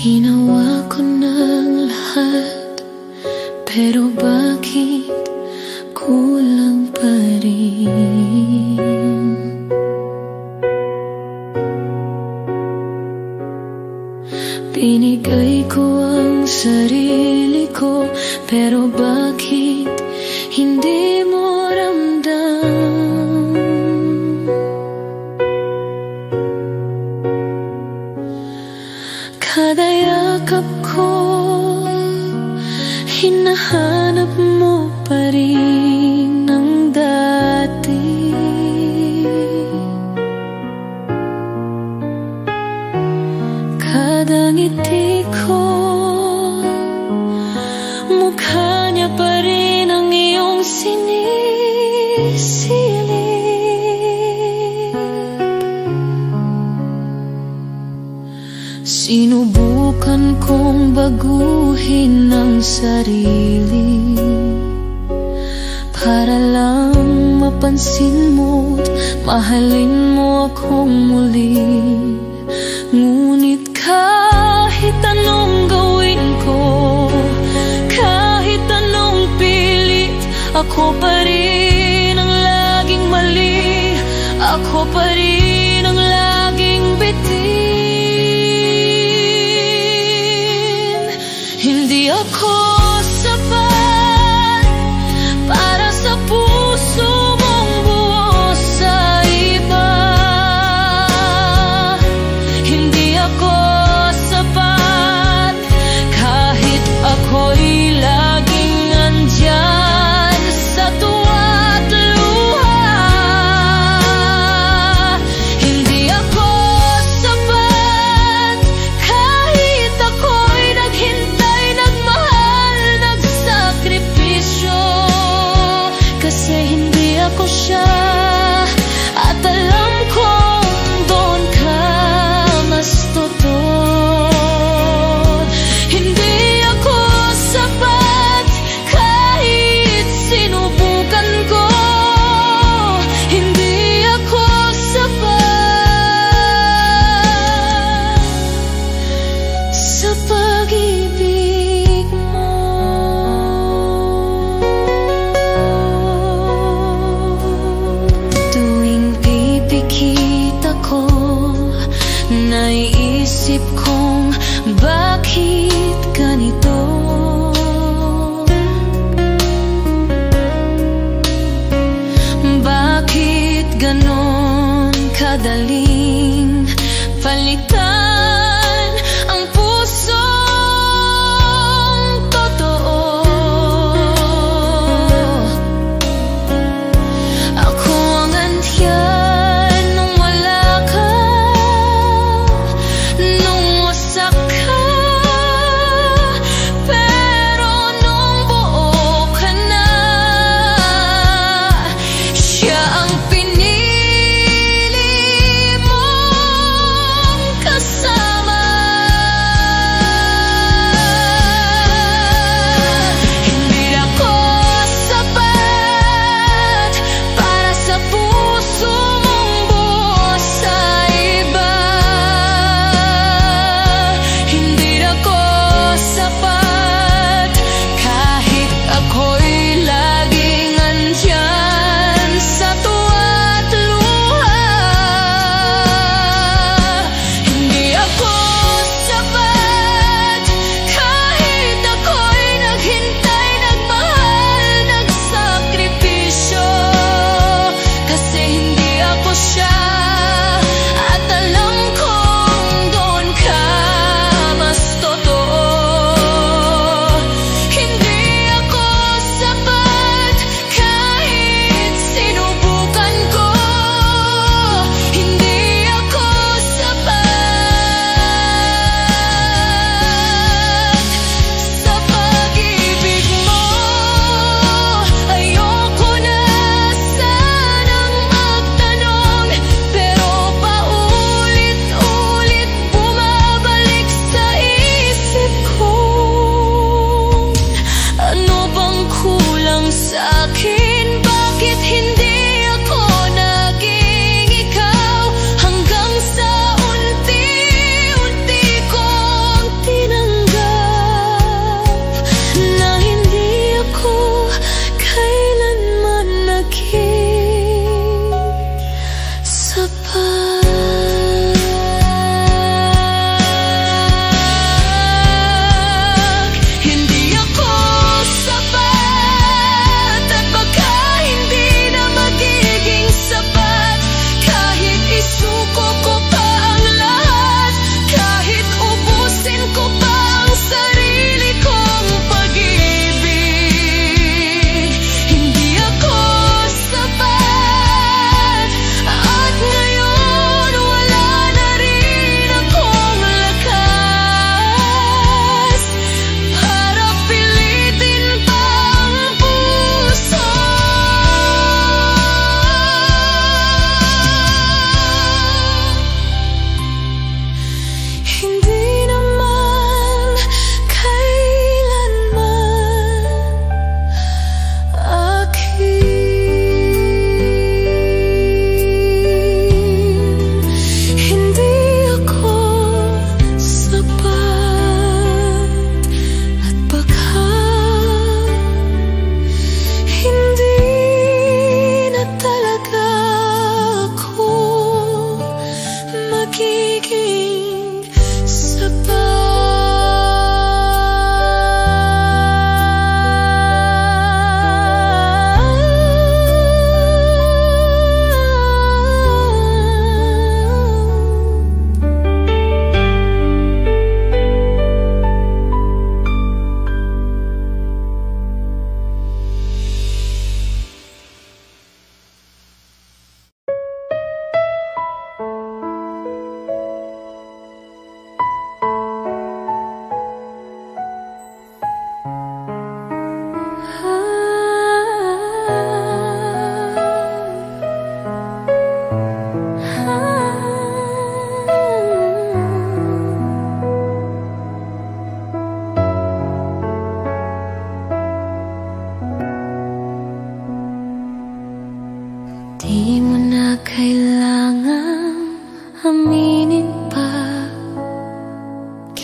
Ginawa ko ng lahat, pero bakit kulang pa rin? Binigay ko ang sarili ko, pero bakit hindi mo ramdam? Kada yakap ko, hinahanap mo pa rin ang dati. Kada ngiti ko, mukha niya pa rin ang iyong sinisilip. Sinubukan kong baguhin ang sarili para lang mapansin mo't mahalin mo akong muli. Ngunit kahit anong gawin ko, kahit anong pilit, ako pa rin ang laging mali. Ako pa rin ang laging bitin. Hindi ako sapat para sa puso mong buo sa iba. Hindi ako sapat kahit ako'y laging andyan sa tuwa't luha. Hindi ako sapat kahit ako'y naghintay, nagmahal, nagsakripisyo. Kasi hindi ako siya, at alam kong doon ka mas totoo. Hindi ako sapat kahit sinubukan ko. Hindi ako sapat sa pag-ibig mo. Tuwing pipikit ako, naiisip kong bakit ganito? Bakit ganon kadaling palitan ang pusong totoo? Ako ang andyan nung wala ka, nung wasak ka,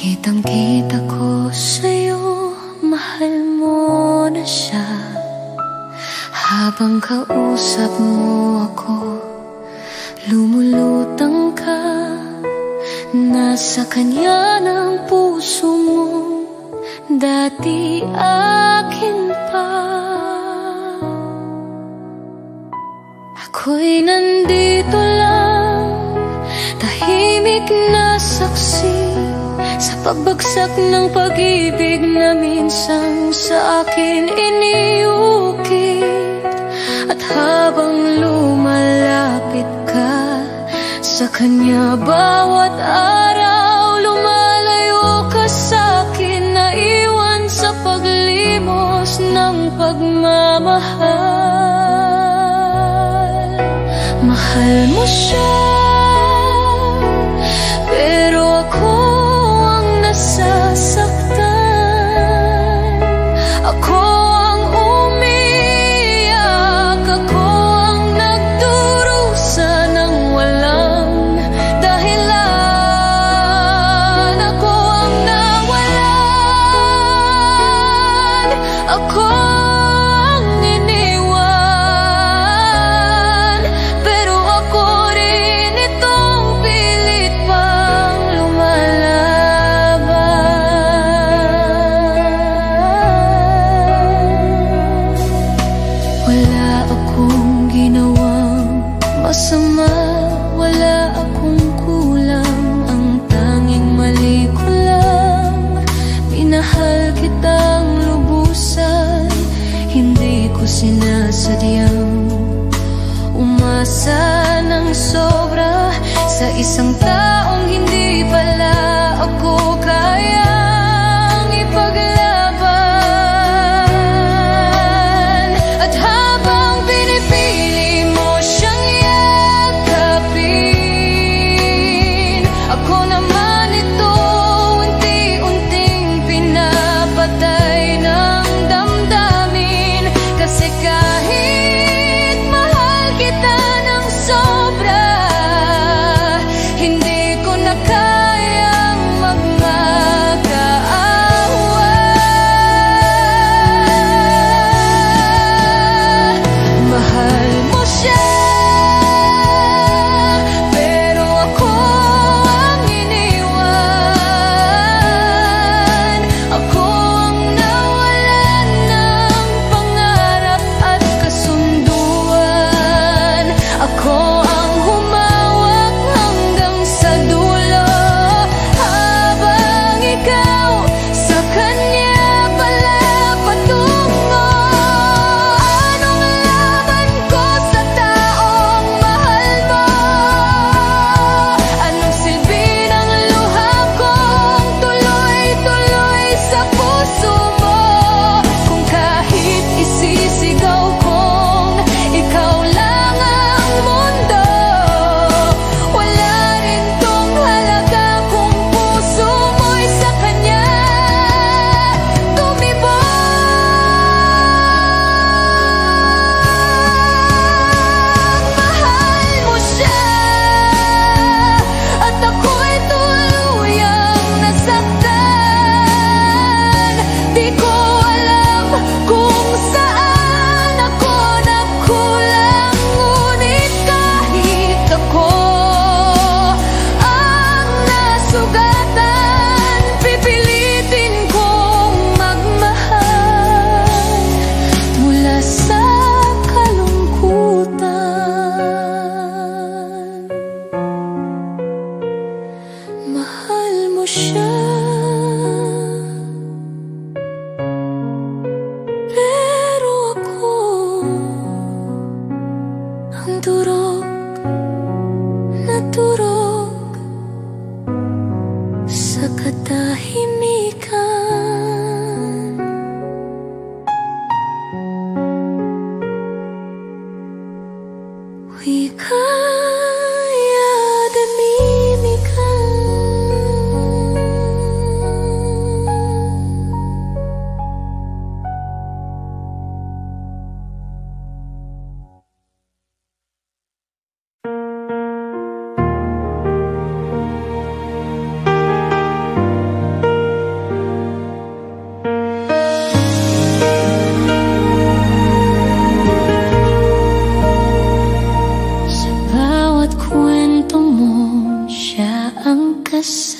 Kitang-kita ko sa'yo, mahal mo na siya. Habang kausap mo ako, lumulutang ka. Nasa kanya ng puso mo, dati akin pa. Ako'y nandito lang, tahimik na saksi sa pagbagsak ng pag-ibig na minsan sa akin iniukit. At habang lumalapit ka sa kanya, bawat araw lumalayo ka sa'kin, naiwan sa paglimos ng pagmamahal. Mahal mo siya, pero ako nasasaktan. Ako ang umiyak, ako ang nagdurusa ng walang dahilan. Ako ang nawalan, ako ang iniwan. Pero ako rin itong pilit pang masama, wala akong kulang. Ang tanging mali ko lang, minahal kitang lubusan. Hindi ko sinasadyang umasa ng sobra sa isang taong hindi pala ako kayang ipaglaban. At habang pinipili mo siyang ako naman ito, unti-unting pinapatay ng damdamin. Kasi kahit mahal kita ng sobra, hindi ko na kayang magmakaawa. Mahal mo siya,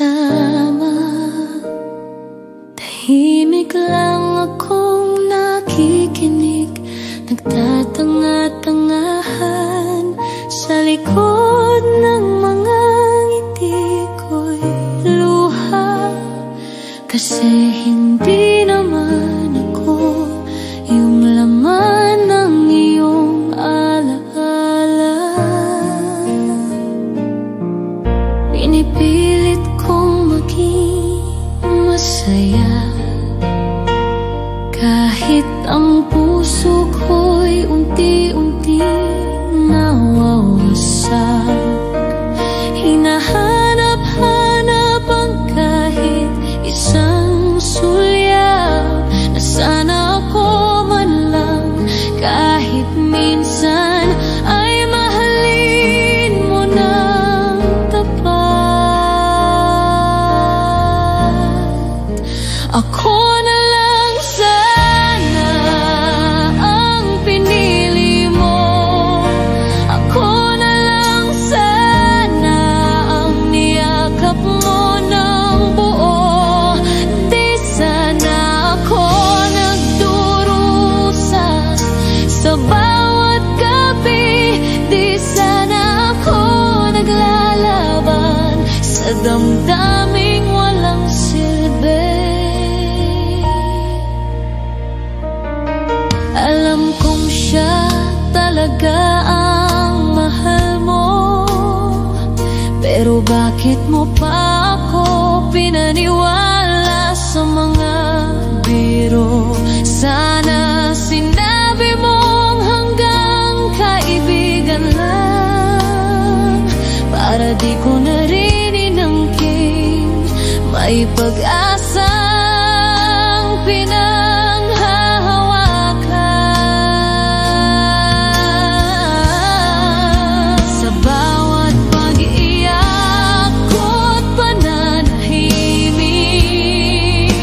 kasama. Tahimik lang akong nakikinig, nagtatanga-tangahan sa likod ng mga ngiti ko'y luha. Kasi hindi naman ako yung laman ng iyong alaala. Pinipilit kong maging masaya, kahit ang puso ko'y unti-unti nawawasak. Hinahanap-hanap ang kahit isang sulyap na sana ako man lang kahit minsan ay mahalin mo ng tapat. Ako na lang sana ang pinili mo. Ako na lang sana ang niyakap mo ng buo. Di sana ako nagdurusa sa bawat gabi. Di sana ako naglalaban sa damdaming walang silbi. Alam kong siya talaga ang mahal mo, pero bakit mo pa ako pinaniwala sa mga biro? Sana sinabi mong hanggang kaibigan lang, para di ko na rin inangkin may pag-asang pinanghahawakan. Sa bawat pag-iyak ko't pananahimik,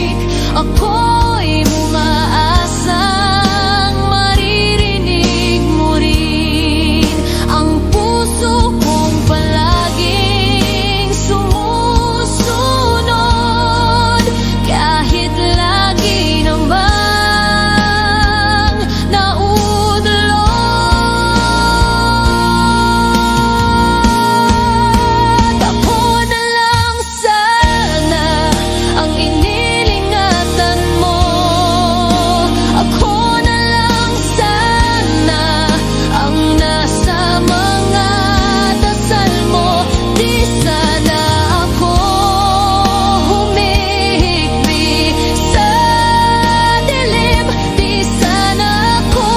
ako'y umaasang maririnig mo rin ang puso kong palaging sumusunod. Kahit lagi namang naudlot. Ako na lang sana ang inilingatan mo. Ako na lang sana ang nasa mga dasal mo. Di sana ako humihigpit sa dilim. Di sana ako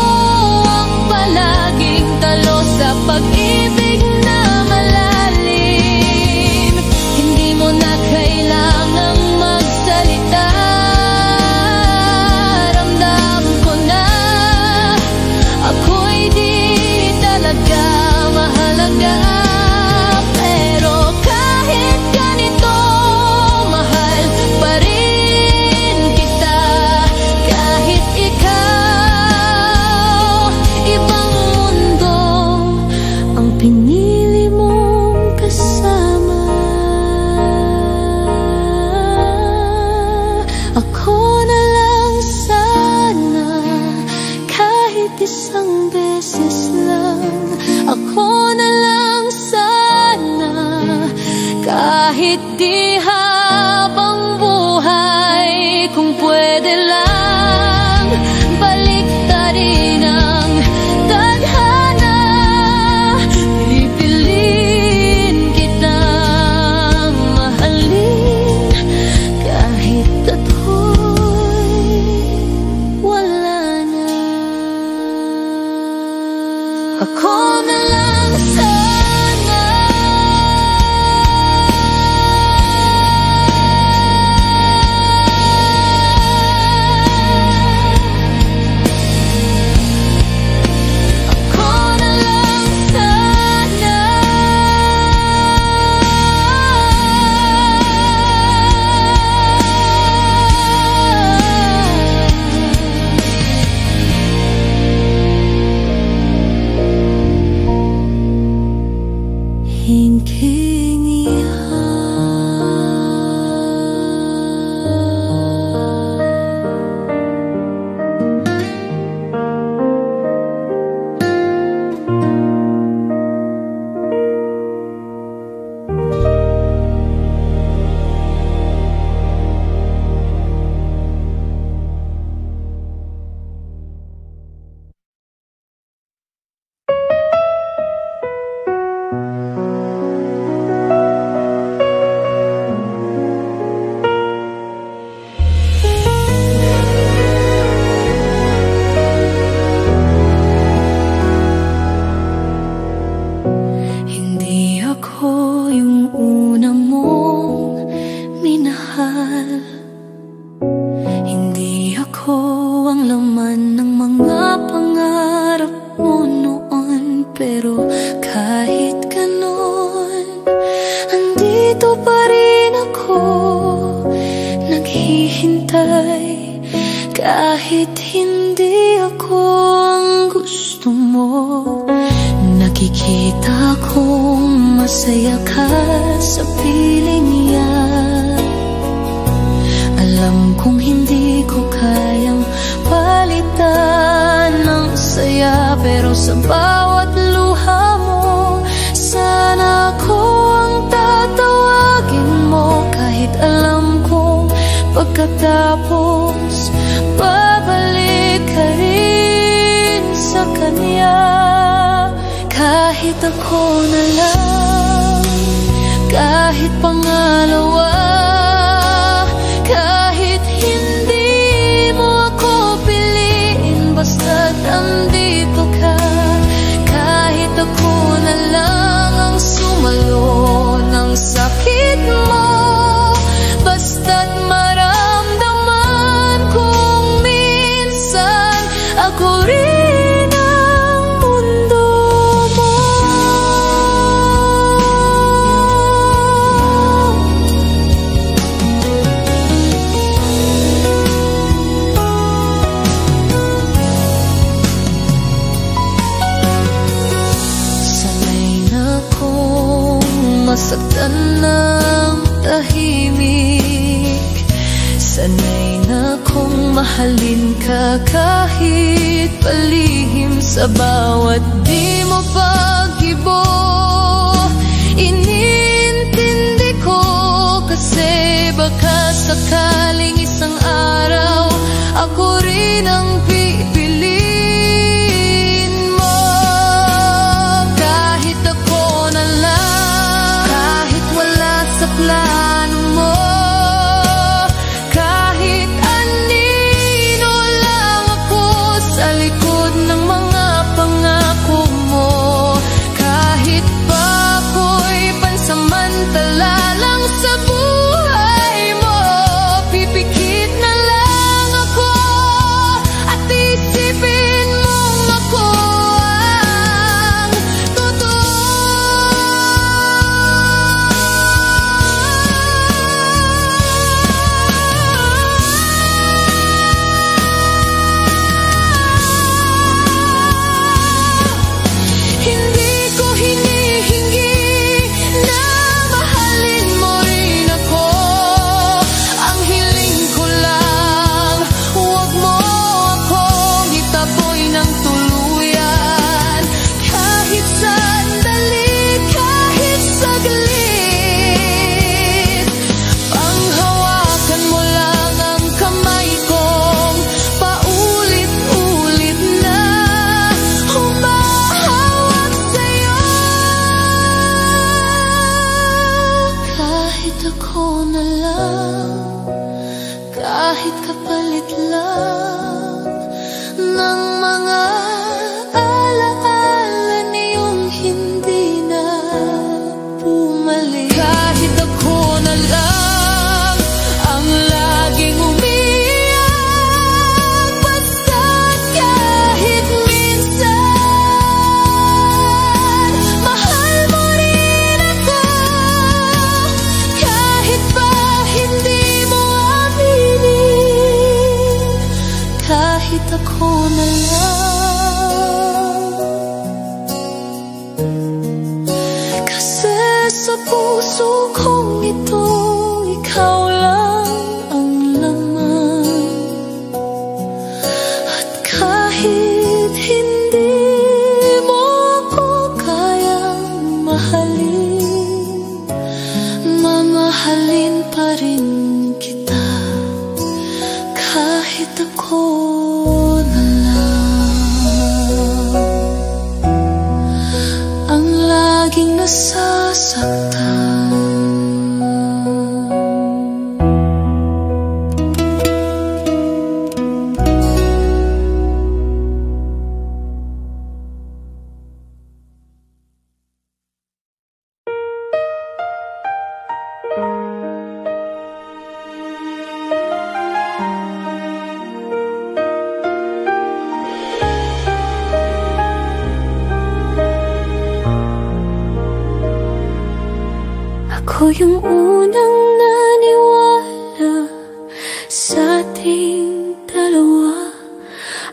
ang palaging talo sa pag-ibig na malalim. Hindi mo na kailangang magsalita, ramdam ko na ako'y di talaga mahalaga. Pero kahit ganito, mahal pa rin kita. Kahit ikaw, ibang mundo ang pinili mong kasama. Ako na lang sana kahit isang beses lang. Ako na lang sana kahit di habang buhay. Kung pwede lang baliktarin ang tadhana, pipiliin kitang mahalin kahit ako'y wala na. Ako na lang sana mahal. Hindi ako ang laman ng mga pangarap mo noon, pero kahit ganon, andito pa rin ako, naghihintay. Kahit hindi ako ang gusto mo, nakikita kong masaya ka sa piling yan. Alam kong hindi ko kayang palitan ng saya, pero sa bawat luha mo, sana ako ang tatawagin mo. Kahit alam kong pagkatapos babalik ka rin sa kanya. Kahit ako na lang, kahit pangalawa, kahit hindi mo ako piliin, basta't andito ka. Kahit ako na lang ang sumalo ng sakit mo, basta't maramdaman kong minsan ako rin ang mundo mo. Sanay na akong masaktan ng tahimik, sanay na kong mahalin ka kahit palihim. Sa bawat di mo pag-ibo, inintindi ko, kasi baka sakaling isang araw ako rin ang pipiliin mo. Kahit ako na lang, kahit wala sa plano mo, kahit anino lang ako sa likod ng mga pangako mo, kahit pa ako'y pansamantala lang sa buhay mo, pipikit na lang ako at isipin mong ako ang totoo. Hindi ko hinihingi na mahalin mo rin ako. Ang hiling ko lang, huwag mo akong itaboy ng tuluyan. Kahit sandali, kahit saglit, panghawakan mo lang ang kamay kong paulit-ulit na humahawak sa'yo. Kahit ako na lang, kahit kapalit lang ng mga alaala niyong hindi na bumalik. Kahit ako na lang ang laging umiiyak, basta't kahit minsan mahal mo rin ako. Kahit pa hindi mo aminin, kahit ako na lang. Kasi sa puso kong ito, ikaw lang ang laman. At kahit hindi mo ako kayang mahalin, mamahalin pa rin kita. Kahit ako na lang ang laging nasasaktan. Ako yung unang naniwala sa ating dalawa.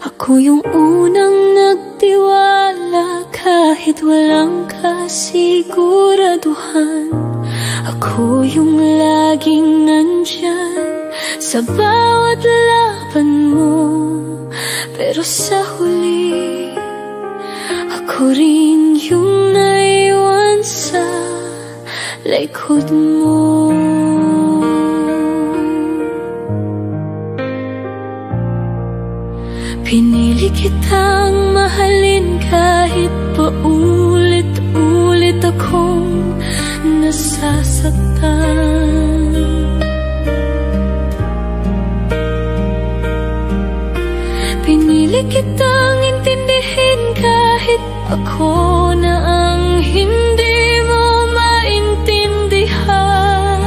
Ako yung unang nagtiwala kahit walang kasiguraduhan. Ako yung laging nandyan sa bawat laban mo. Pero sa huli, ako rin yung naiwan sa likod mo. Pinili kitang mahalin kahit paulit-ulit akong nasasaktan. Pinili kitang intindihin kahit ako na ang hindi mo maintindihan.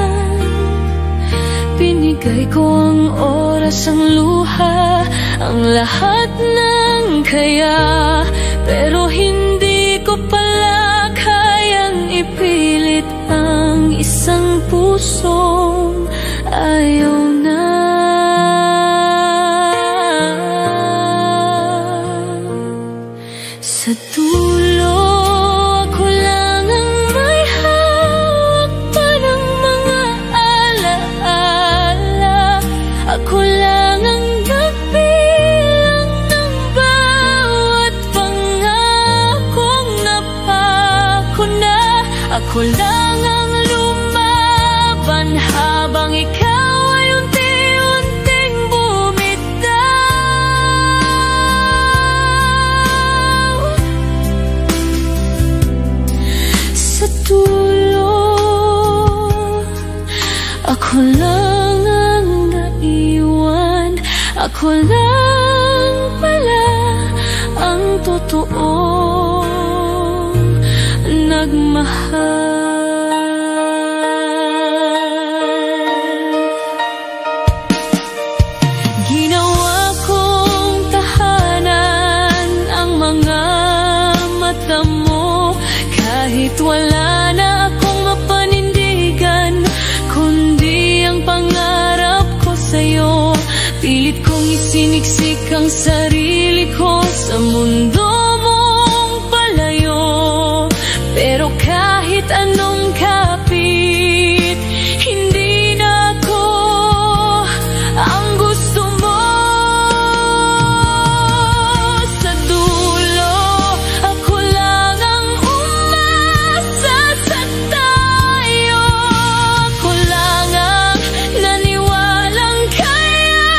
Binigay ko ang oras, ang luha, ang lahat ng kaya, pero hindi ko pala kayang ipilit ang isang pusong ayaw na. Sa dulo, ako lang ang may hawak pa ng mga alaala. Ako lang ang nagbilang ng bawat pangakong napako na. Ako lang ang lumaban habang ikaw ay unti-unting bumitaw. Sa dulo, ako lang ang naiwan. Ako lang pala ang totoong nagmahal. Ginawa kong tahanan ang mga mata mo, kahit wala na akong mapanindigan, kundi ang pangarap ko sa'yo. Pilit kong isiniksik ang sarili ko sa mundo mong palayo. Pero kahit anong kapit, hindi na ako ang gusto mo. Sa dulo, ako lang ang umasa sa tayo. Ako lang ang naniwalang kaya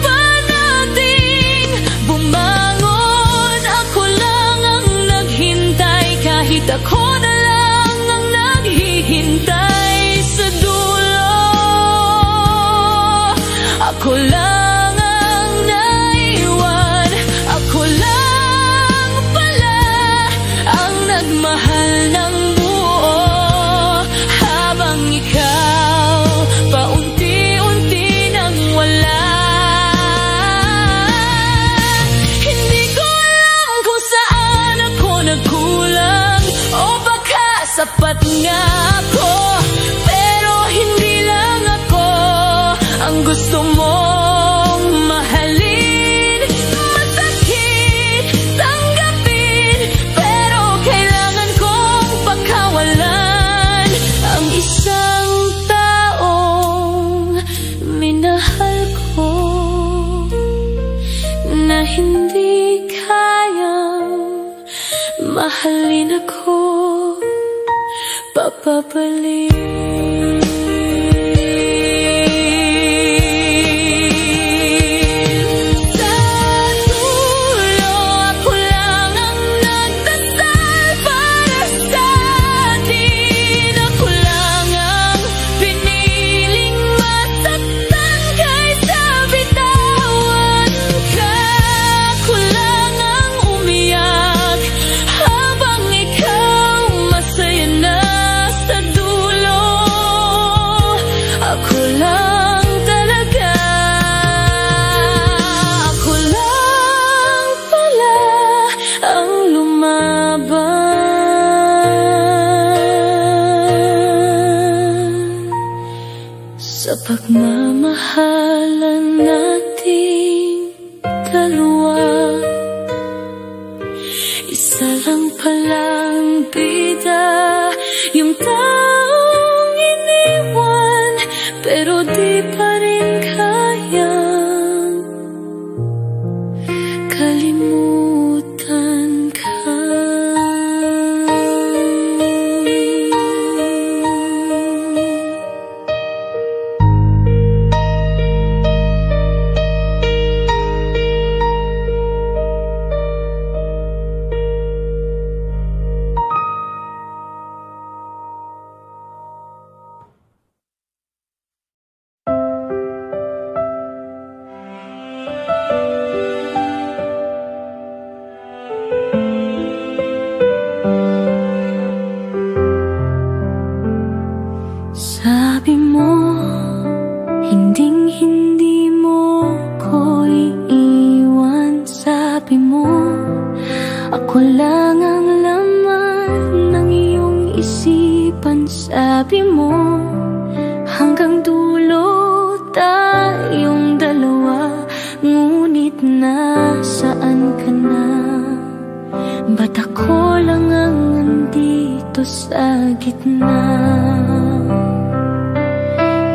pa nating bumangon. Ako lang ang naghintay kahit ako na lang ang naghihintay. Sa dulo, ako lang ang naiwan. Ako lang pala ang nagmahal ng buo, habang ikaw paunti-unti nang wala. Hindi ko alam kung saan ako nagkulang, o baka sapat nga ako, pero hindi lang ako ang gusto mong mahalin. Masakit tanggapin, pero kailangan kong pagkawalan ang isang taong minahal ko, na hindi kayang mahalin ako papabalik. Sa dulo, ako lang ang nagdasal para sa atin. Ako lang ang piniling masaktan kaysa bitawan ka. Ako lang ang umiyak habang ikaw masaya na. Sa dulo, pagmamahalan nating dalawa, isa lang palang bida, yung taong iniwan, pero di pa rin kayang kalimutan ka. Sabi mo, hindi mo ko iiwan. Sabi mo, ako lang ang laman ng iyong isipan. Sabi mo, hanggang dulo tayong dalawa. Ngunit nasaan ka na? Ba't ako lang ang nandito sa gitna?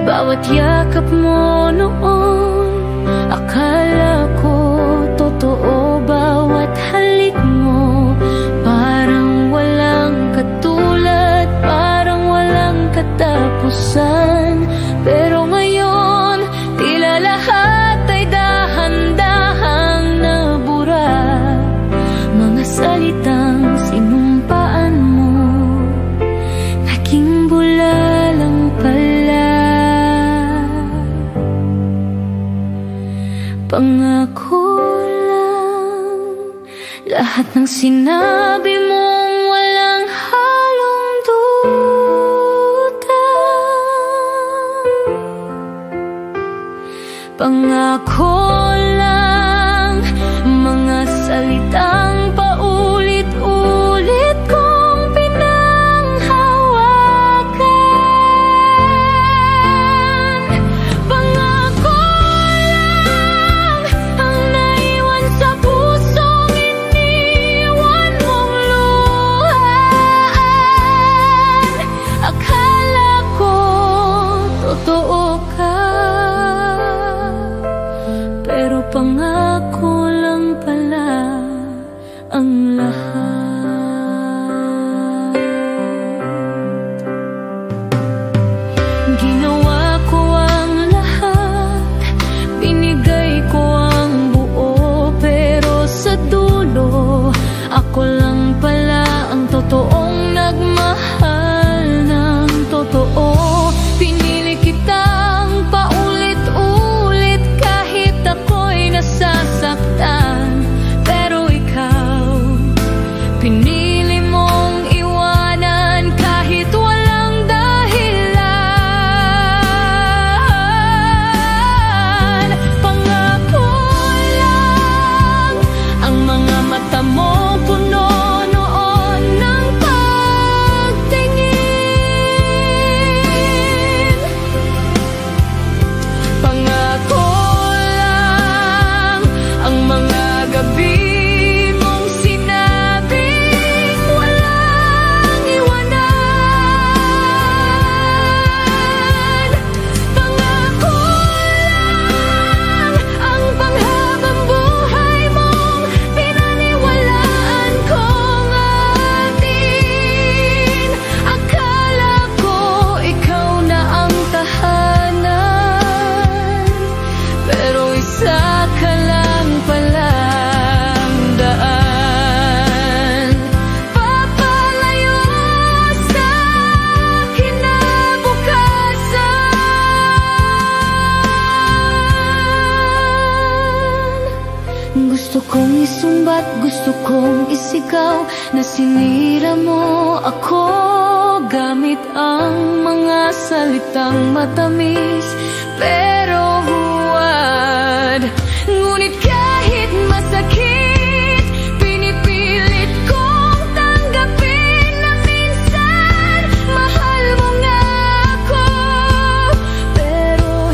Bawat yakap mo noon, akala ko totoo. Bawat halik mo, parang walang katulad, parang walang katapusan. Pero ngayon, tila lahat ay dahan-dahang nabura. Mga salitang sinumpaan mo, naging bula lang pala. Pangako lang, lahat ng sinabi mong walang halong duda. Pangako lang, mga salitang paulit-ulit kong pinanghawakan. Pangako lang, ang naiwan sa pusong iniwan mong luhaan. Akala ko totoo ka, pero pangako lang pala ang lahat. Ginawa ko ang lahat, binigay ko ang buo, pero sa dulo, ako lang pala ang totoong nagmahal ng totoo. Pinili kitang paulit-ulit kahit ako'y nasasaktan, pero ikaw, pinili mong iwanan kahit walang dahilan. Pangako lang, ang mga mata mo puno noon ng pagtingin. Pangako lang, ang mga gabi mong sinabing walang iwanan. Pangako lang, ang panghabang buhay mong pinaniwalaan kong atin. Akala ko ikaw na ang tahanan, pero isa ka lang palang daan. Papalayo sa kinabukasan. Gusto kong isumbat, gusto kong isigaw na sinira mo ako gamit ang mga salitang matamis, pero huwad. Ngunit kahit masakit, pinipilit kong tanggapin na minsan mahal mo nga ako, pero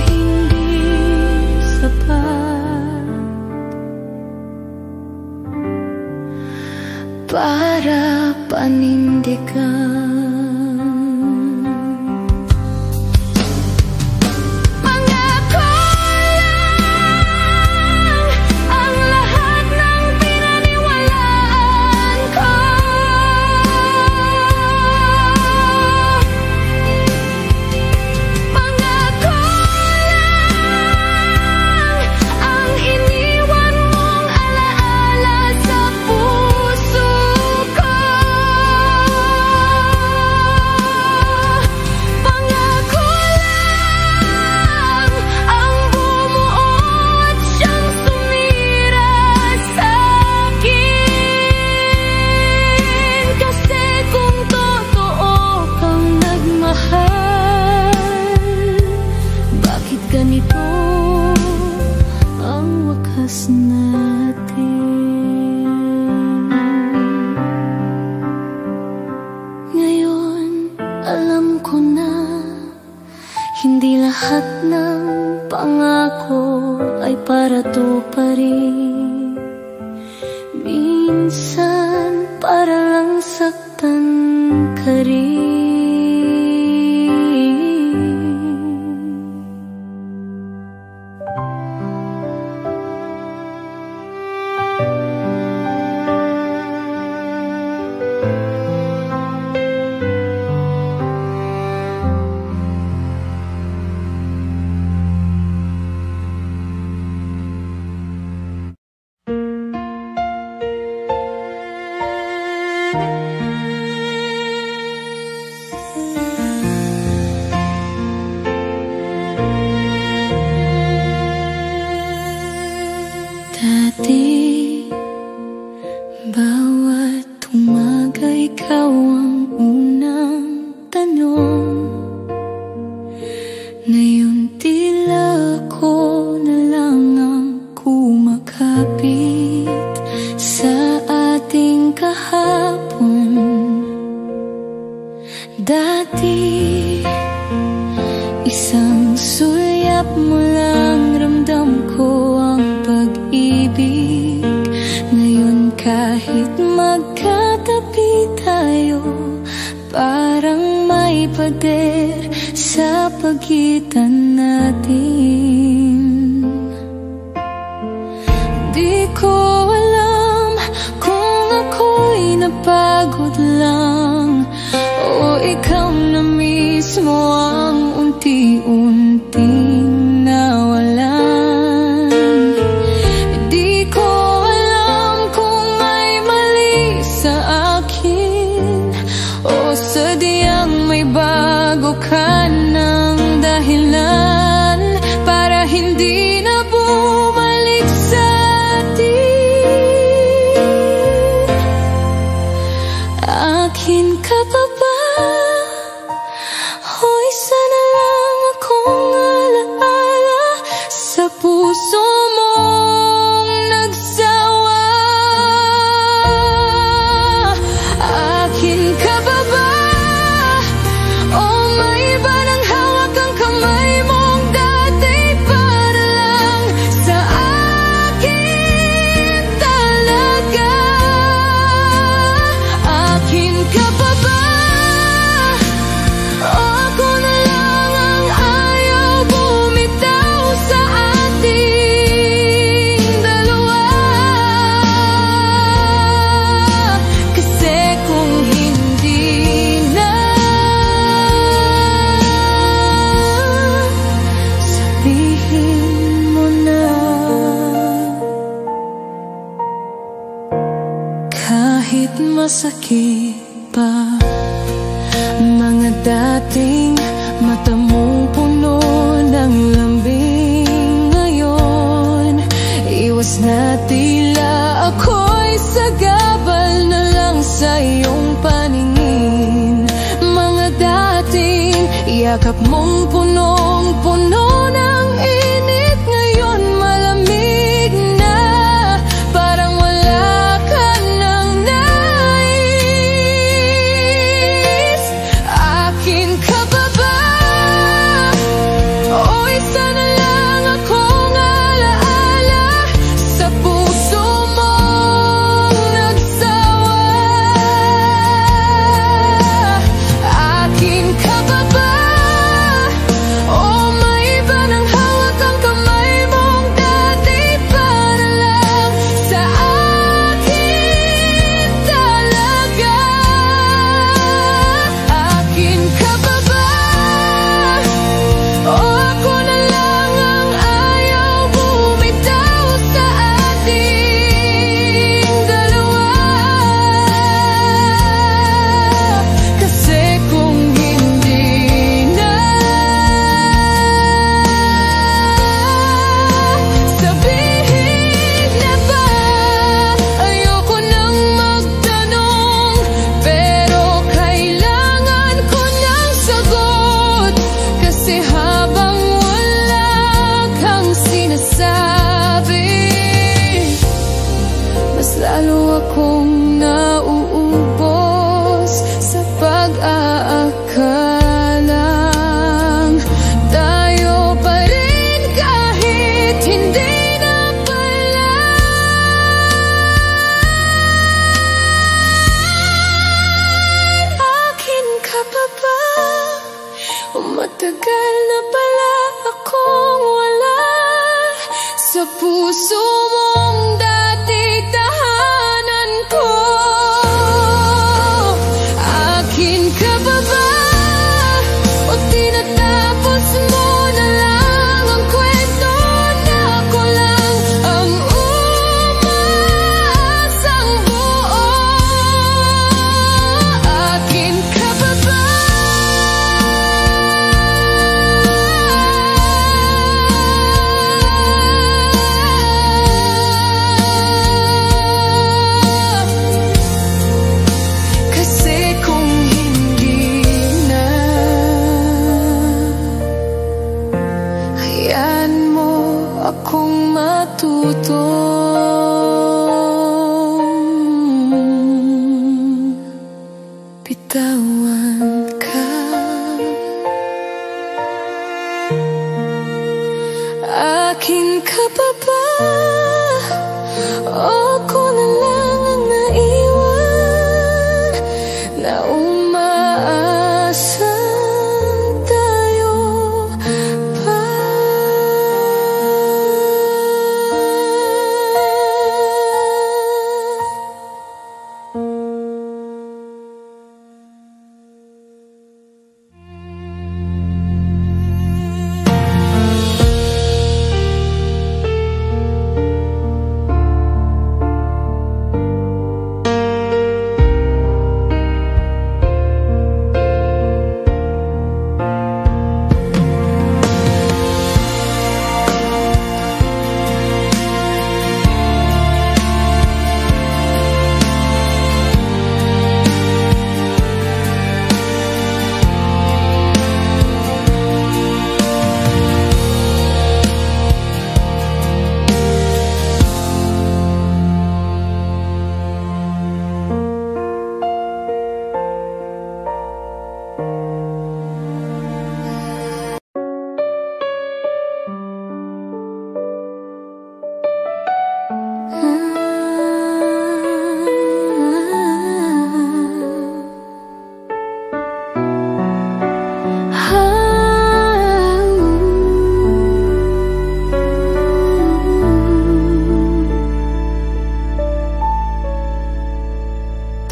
panindigan. Hindi lahat ng pangako ay para tuparin. Minsan para lang saktan ka rin. Bawat umaga ikaw ang unang tanong. Ngayon tila ako na lang ang kumakapit sa ating kahapon. Dati isang sulyap mo lang ramdam ko ang pag-ibig. Ngayon kahit magkatabi tayo, parang may pader sa pagitan natin. Di ko alam kung ako'y napagod lang o ikaw na mismo ang unti-unting nawalan. Bago ka ng dahilan para hindi na bumalik sa atin. Akin ka pa ba? Hoy, sana lang akong alaala sa puso mong nagsawa. Akin ka pa ba? Kahit masakit pa mga dating mata mong puno ng lambing, ngayon iwas na tila ako'y sagabal na lang sa iyong paningin. Mga dating yakap mong punong-puno ng init, ngayon malamig na, parang wala ka nang nais. Akin ka ba ba? Oy, sana lang akong alaala sa puso mong nagsawa. puso mong dati tahanan ko. Akin ka ba ba? O tinatapos mo na lang ang kwento na ako lang ang umaasang buo? Akin ka ba ba? Kasi kung hindi na, hayaan mo akong matutong bitawan ka. Akin ka ba ba? O ako na lang ang naiwan na umaasang tayo pa.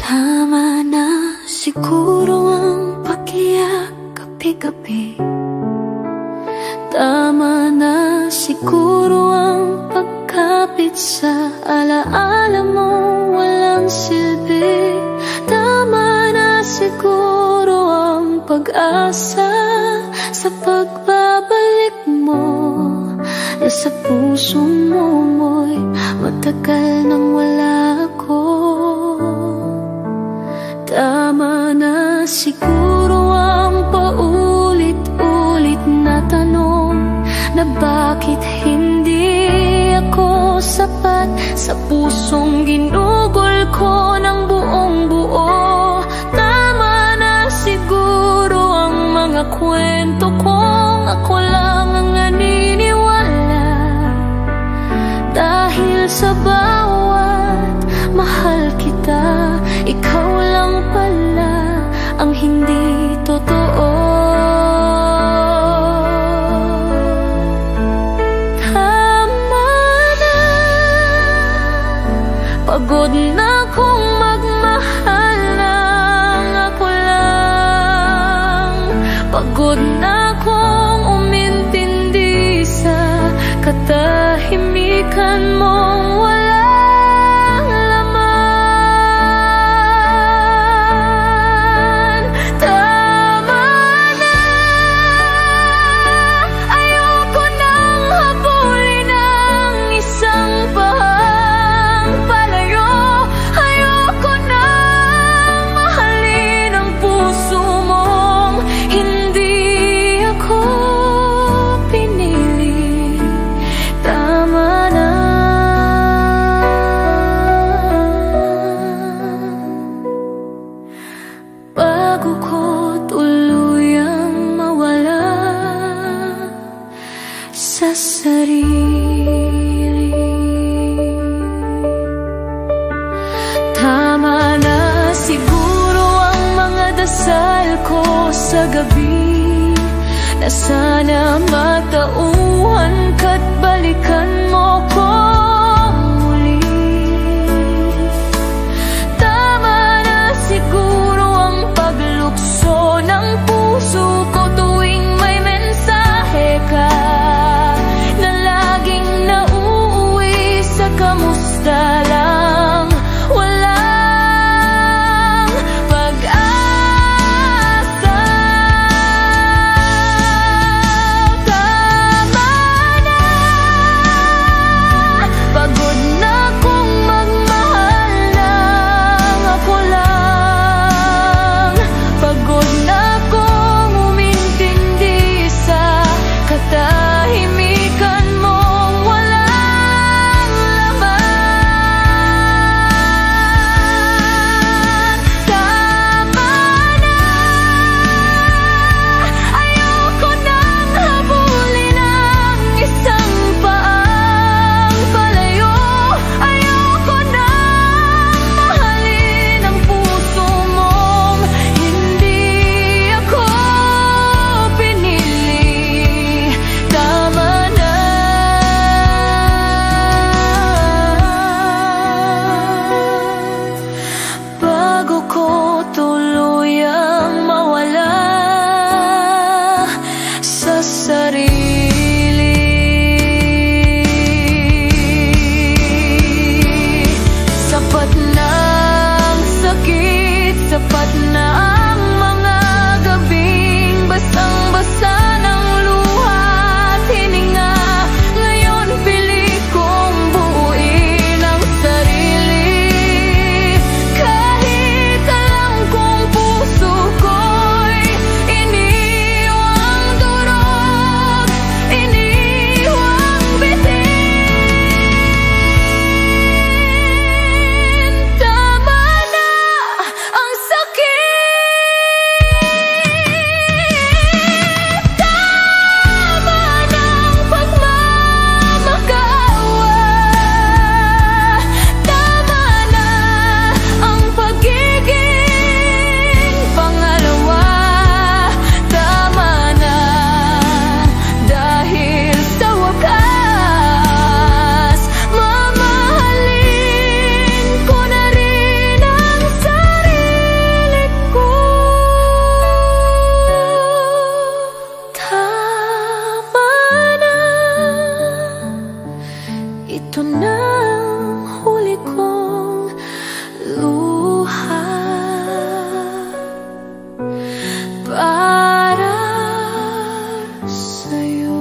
Tama na siguro ang pakiyak gabi-gabi. Tama na siguro ang pagkapit sa alaala mo walang silbi. Tama na siguro ang pag-asa sa pagbabalik mo. Nasa puso mo mo'y matagal nang wala ako. Tama na siguro ang paulit-ulit na tanong na bakit hindi ako sapat sa pusong ginugol ko ng buong buo. Tama na siguro ang mga kwento kong ako lang ang naniniwala. Dahil sa bawat mahal kita, ikaw lang pala ang hindi totoo. Tama na, pagod na kong magmahal ng ako lang. Pagod na kong umintindi sa katahimikan mong wala. Sa gabi na sana matauhan ka't balikan mo salang walang pag-asa. Tama na, pagod na kong magmahal lang ako lang. Pagod na kong umintindi sa katahimikan mong walang laman. Tama na, ayoko nang habulin ang isang paang palayo. Ayoko nang mahalin ang puso mong hindi ako pinili. Tama na. Bago ko tuluyang mawala sa sarili, sapat na ang sakit, sapat na ang mga gabing basang-basa ng luha at hininga. Ngayon pilit kong buuin ang sarili, kahit alam kong puso ko'y iniwang durog, iniwang bitin. Tama na ang sakit, tama na ang pagmamakaawa, tama na ang pagiging pangalawa. Tama na, dahil sa wakas mamahalin ko na rin ang sarili ko. Tama na, ito na ang huli kong luha para sa'yo.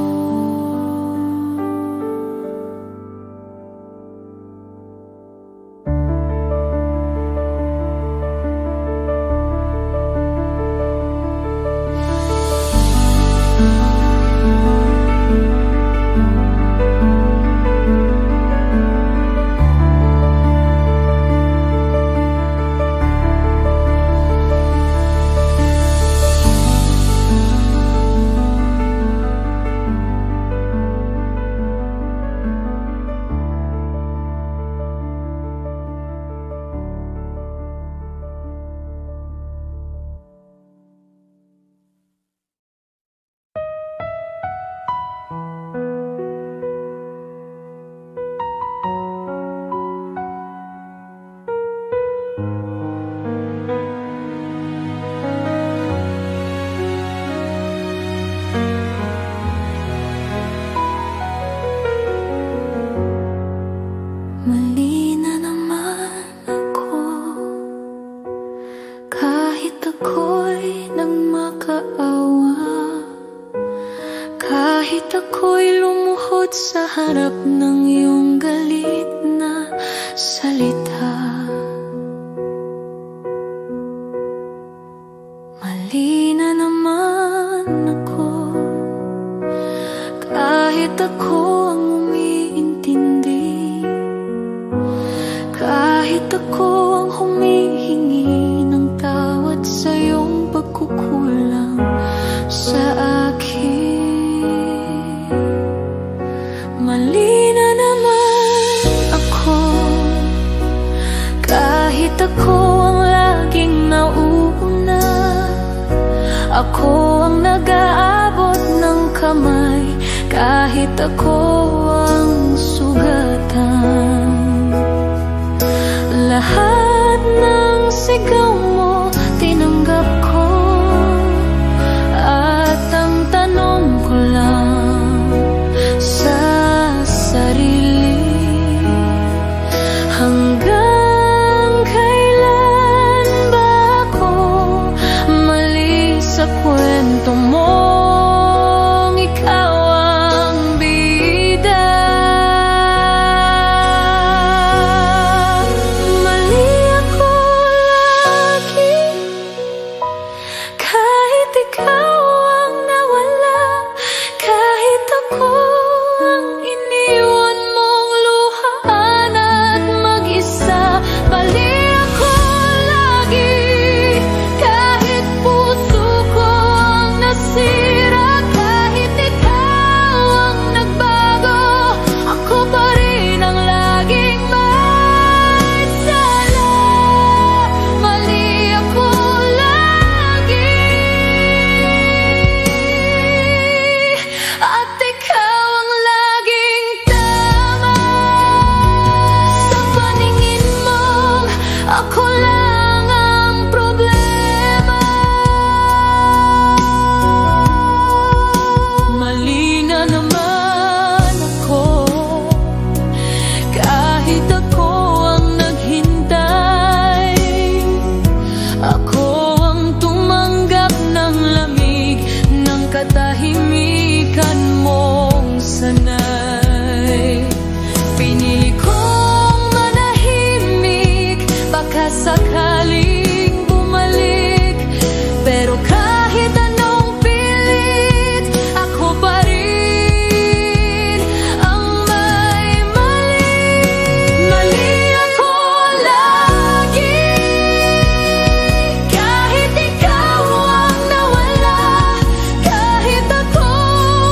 Mali na naman ako, kahit ako'y nagmakaawa, kahit ako'y lumuhod sa harap ng iyong galit na salita. Mali na naman ako, kahit ako ang umiintindi, kahit ako ang humihingi ng tawad sa iyong pagkukulang sa akin. Mali na naman ako, kahit ako ang laging nauuna, ako ang nag-aabot ng kamay, kahit ako ang sugatan. Lahat ng sigaw mo tinanggap ko, at ang tanong ko lang sa sarili, buhay. Pinili kong manahimik, baka sakaling bumalik. Pero kahit anong pilit, ako pa rin ang may mali. Mali ako lagi, kahit ikaw ang nawala, kahit ako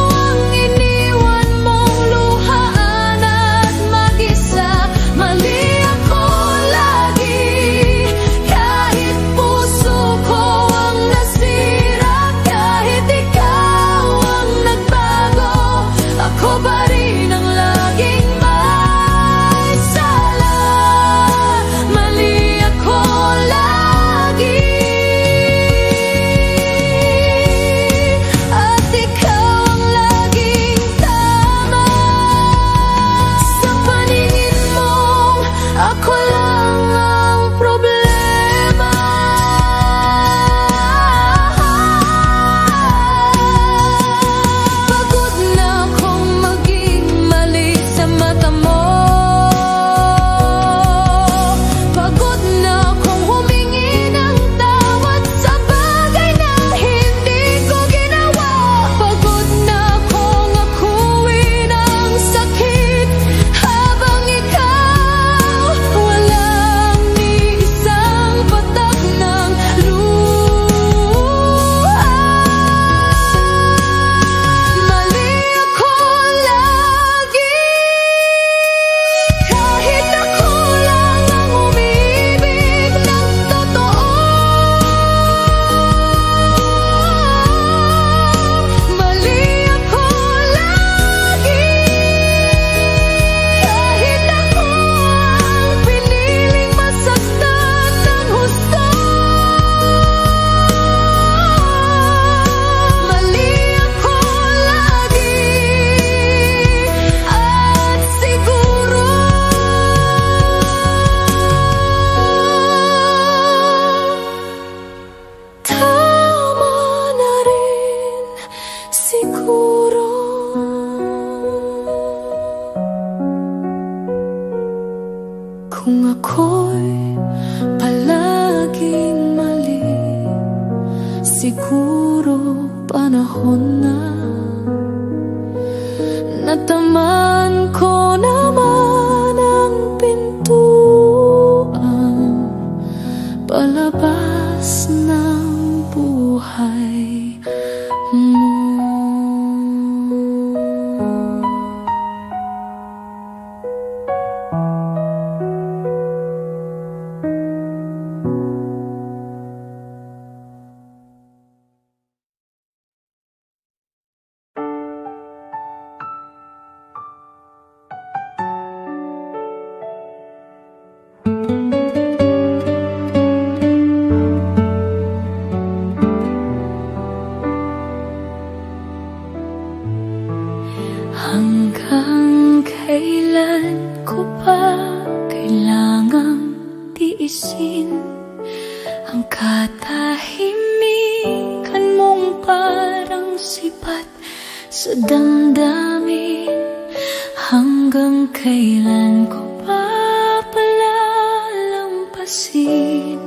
ang iniwan mong luhaan at mag-isa. Mali ako lagi, kahit puso ko ang nasira, kahit ikaw ang nagbago, ako pa rin ang laging may sala. Mali ako lagi, at ikaw ang laging tama. Sa paningin mo, ako lang ang problema. Pagod na akong maging mali sa mata mo. Pagod na akong humingi ng tawad sa bagay na hindi ko ginawa. Pagod na akong akuin ang sakit habang ikaw walang ni isang patak ng luha. Mali ako lagi, kahit ako lang ang umibig ng totoo. Mali ako lagi, kahit ako ang piniling masaktan ng husto. Mali ako lagi, at siguro tama na rin siguro. Kung ako'y palaging mali, siguro panahon na nataman ko naman ang pintuan palabas ng buhay mo. Hanggang kailan ko pa kailangang tiisin ang katahimikan mong parang sipat sa damdamin? Hanggang kailan ko pa palalampasin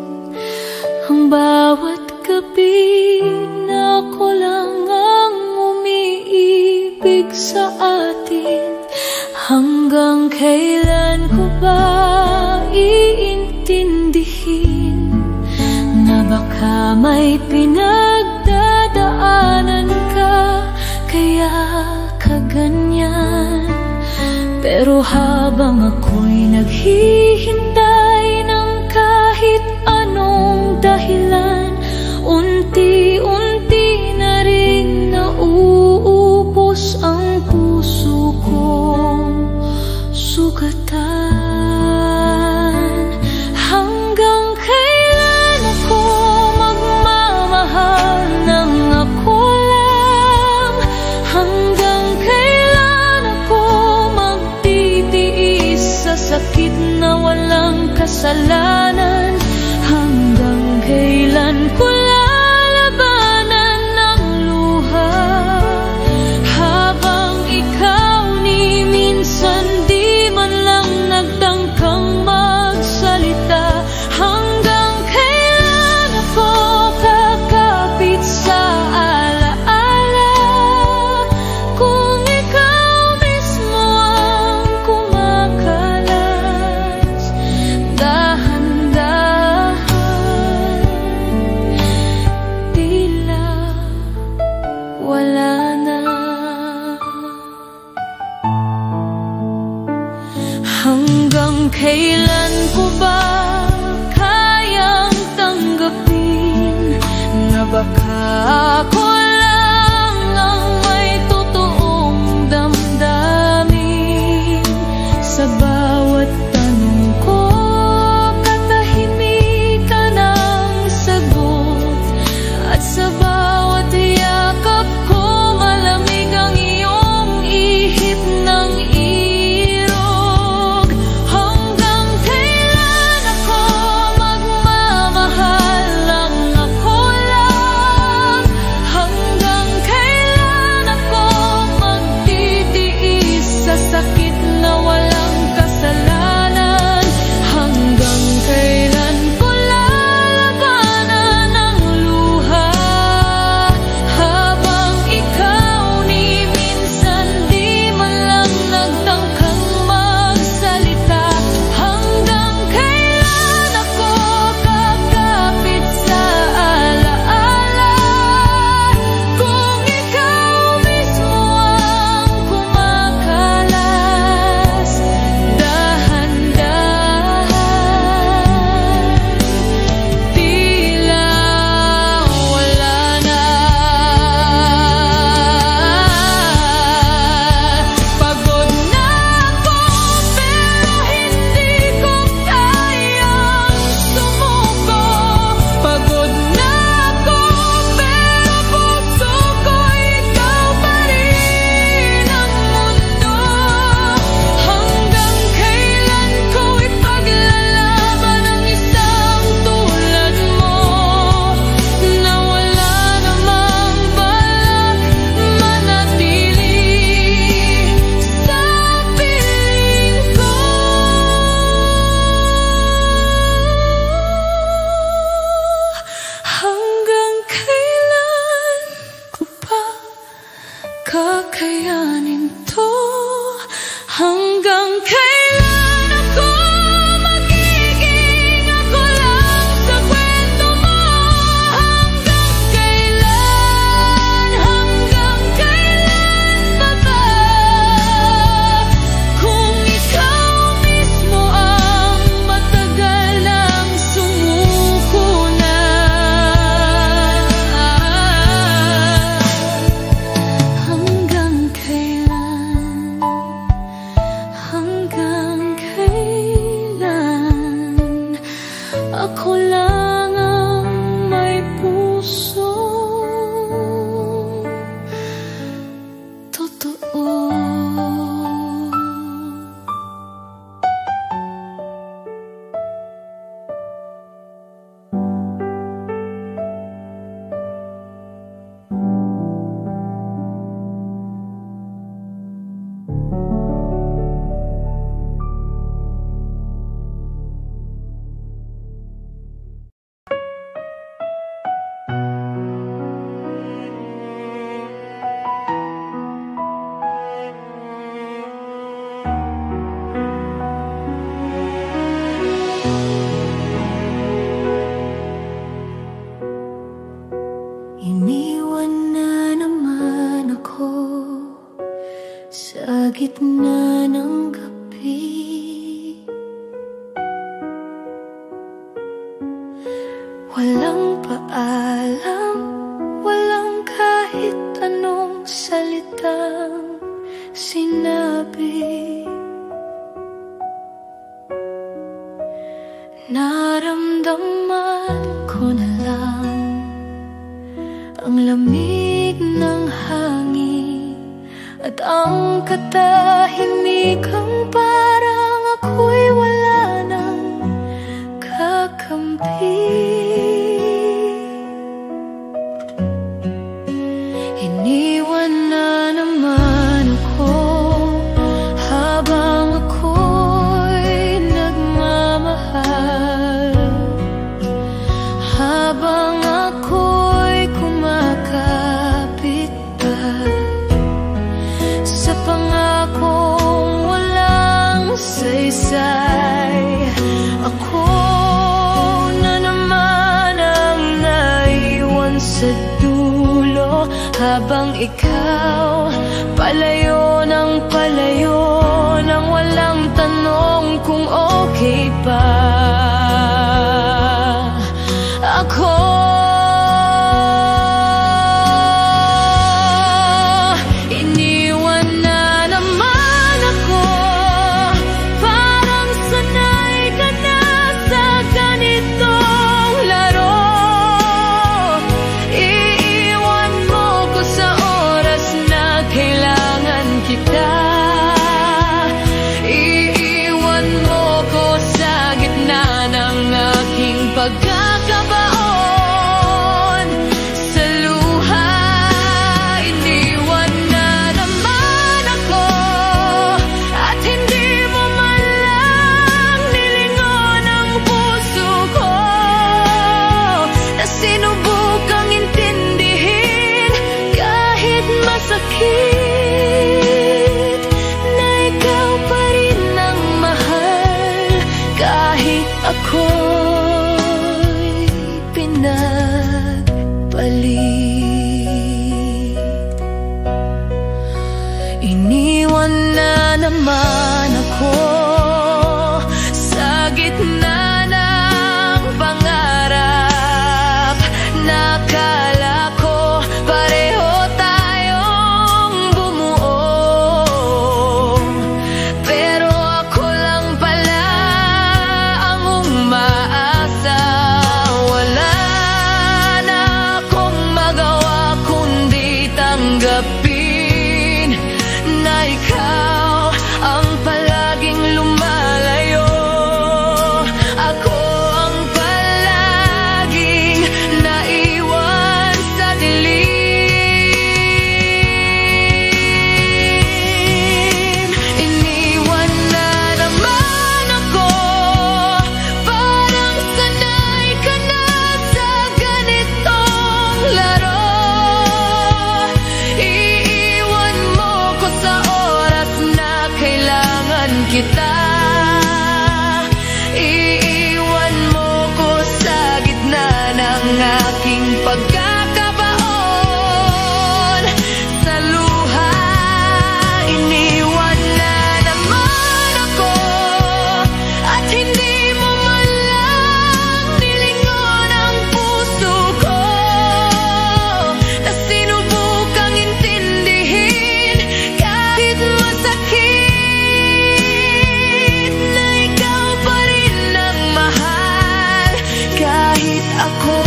ang bawat gabi na ako lang ang umiibig sa atin? Hanggang kailan ko ba iintindihin na baka may pinagdadaanan ka kaya kaganyan? Pero habang ako'y naghihintay ng kahit anong dahilan, unti-unti na rin nauubos ang puso kong sugatan. Hanggang kailan ako magmamahal ng ako lang? Hanggang kailan ako magtitiis sa sakit na walang kasalanan? Hanggang kailan ko lalabanan ng luha habang ikaw ni minsan Hanggang kailan ko ba kayang tanggapin na baka ako lang ang may totoong damdamin? Sa bawat tanong ko, katahimikan ang sagot, at sa bawat yakap ko, malamig ang iyong ihip ng irog. Hanggang kailan ako magmamahal lang ako lang? Hanggang kailan ako magtitiis sa sakit na walang kasalanan? Hanggang kailan ko lalabanan ang luha habang ikaw ni minsan di man lang nagtangkang magsalita? Hanggang kailan ako kakapit sa alaala kung ikaw mismo ang kumakalas dahan-dahan? Tila wala na. Pagod na ako pero hindi ko kayang sumuko. Pagod na ako pero puso ko ikaw pa rin ang mundo. Hanggang kailan ko ipaglalaban ang isang tulad mo na wala namang balak manatili sa piling ko? Hanggang kailan ko pa kakayanin to? Hanggang kailan ako magiging ako lang sa kwento mo? Hanggang kailan pa ba? Kung ikaw mismo ang matagal nang sumuko na. Hanggang kailan? Hanggang kailan ako lang ang may puso totoo? Iniwan na naman ako sa gitna ng gabi. Walang paalam, walang kahit anong salitang sinabi. Naramdaman ko na lang ang lamig ng hangin at ang katahimikang parang ako'y wala nang kakampi. Iniwan na naman ako habang ako'y nagmamahal, habang ako'y kumakapit pa sa pangakong walang saysay. Ako na naman ang naiwan sa dulo, habang ikaw palayo ng walang tanong kung okay pa ako. Iniwan na naman ako, parang sanay ka na sa ganitong laro. Iiwan mo ko sa oras na kailangan kita. Iiwan mo ko sa gitna ng aking pagkakabaon sa luha. Iniwan na naman ako, at hindi mo man lang nilingon ang puso ko, na sinubukang intindihin kahit masakit, na ikaw pa rin ang mahal kahit ako'y pinagpalit. Iniwan na naman ako sa gitna ng pangarap. Nakala ko pareho tayong bumuo, pero ako lang pala ang umaasa. Wala na akong magawa kundi tanggapin na ikaw ang palaging lumalayo. Ako ang palaging naiwan sa dilim. Iniwan na naman ako, parang sanay ka na sa ganitong laro. Iiwan mo ko sa oras na kailangan kita. Iiwan mo ko sa gitna ng aking pagkakabaon sa luha. Iniwan na naman ako, at hindi mo man lang nilingon ang puso ko, na sinubukang intindihin kahit masakit, na ikaw pa rin ang mahal kahit ako'y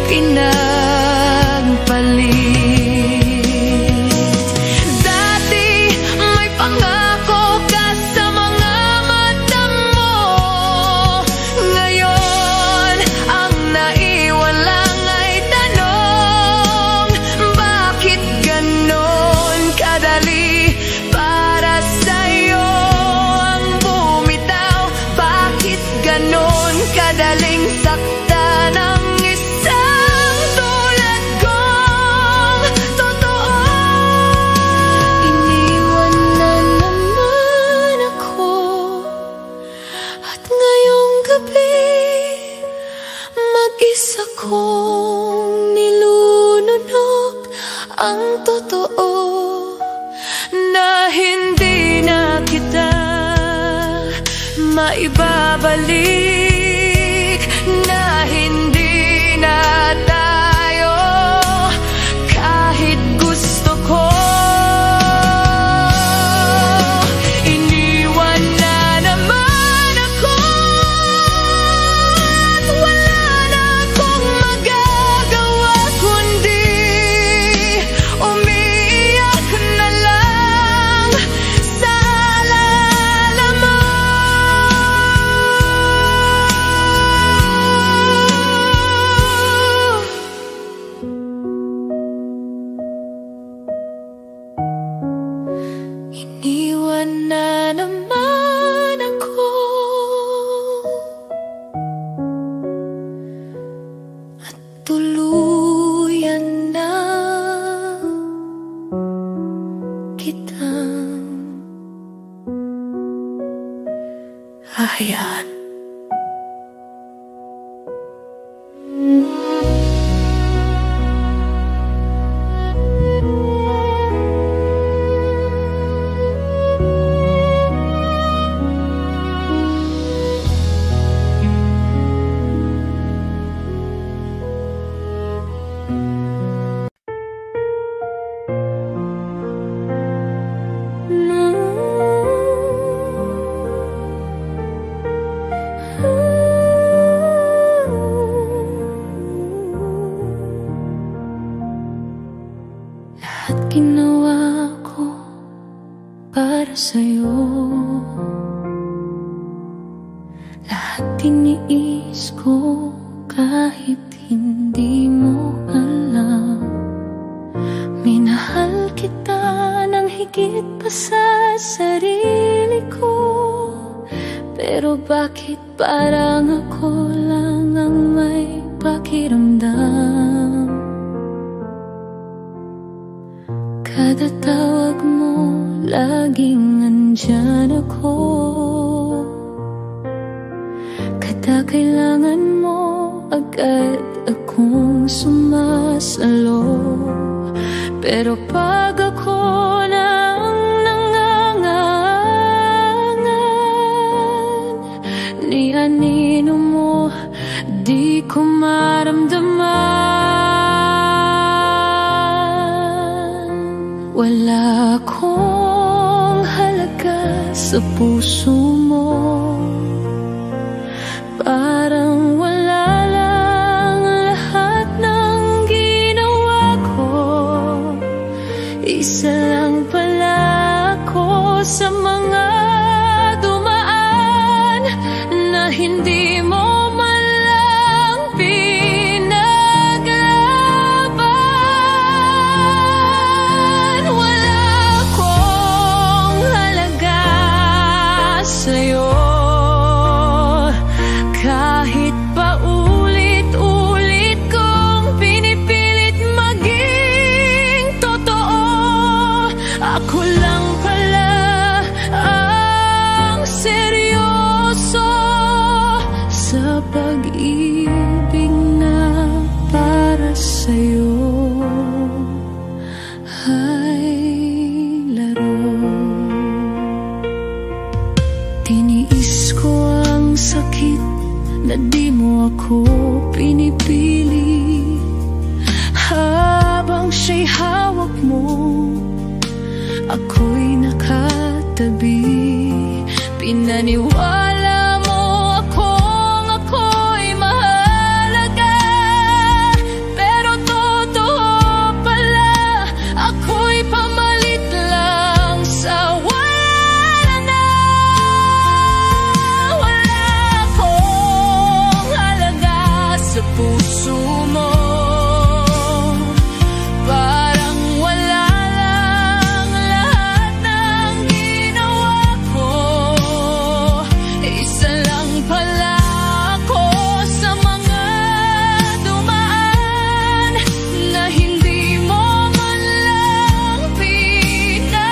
pinagpalit. Dati may pangako ka sa mga mata mo, ngayon ang naiwan lang ay tanong, bakit ganon kadali para sa'yo ang bumitaw? Bakit ganon kadaling saktan ang isang tulad kong totoo? Iniwan na naman ako, at ngayong gabi mag-isa kong nilununok ang totoo, na hindi na kita maibabalik, na hindi na tayo kahit gusto ko. Iniwan na naman ako, at wala na akong magagawa kundi umiiyak na lang sa alala mo. Iniwan na naman ako, at tuluyan na kitang hahayaan. para sa'yo. Lahat tiniis ko kahit hindi mo alam. Minahal kita ng higit pa sa sarili ko. Pero bakit parang ako lang ang may pakiramdam? Kada tawag mo, laging andyan ako. Kada kailangan mo, agad akong sumasalo. Pero pag ako nang nangangangan, ni anino mo, di ko maramdaman. Wala akong halaga sa puso mo. Parang wala lang lahat ng ginawa ko. Isa lang pala ako sa mga dumaan na hindi mo man lang pinaglaban. Wala akong halaga sa'yo. Kahit pa ulit-ulit kong pinipilit maging totoo, ako lang pala ang seryoso sa pag-ibig na para sa'yo. Ay laro, tiniis ko ang sakit na di mo ako pinipili. Habang siya'y hawak mo, ako'y nakatabi. Pinaniwala mo akong ako'y mahalaga, pero totoo pala, ako'y pamalit lang sa wala na. Sa puso mo, parang wala lang lahat ng ginawa ko. Isa lang pala ako sa mga dumaan na hindi mo man lang pinaglaban.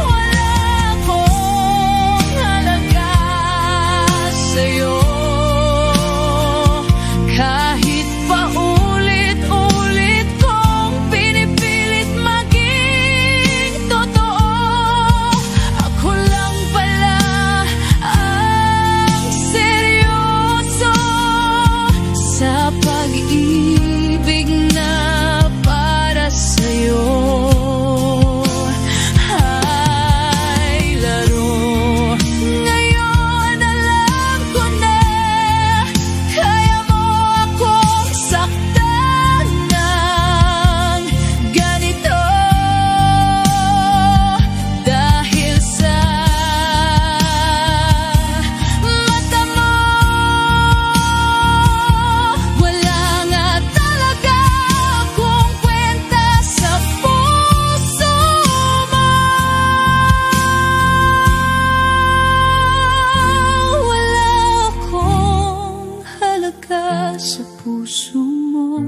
Wala akong halaga sa'yo. Kahit pa ulit-ulit kong pinipilit maging totoo, ako lang pala ang seryoso sa pag-ibig na para sa'yo. Ay laro, ngayon alam ko na kaya mo akong saktan ng ganito. Dahil sa mata mo, wala nga talaga akong kwenta sa puso mo. Wala akong halaga sa puso mo.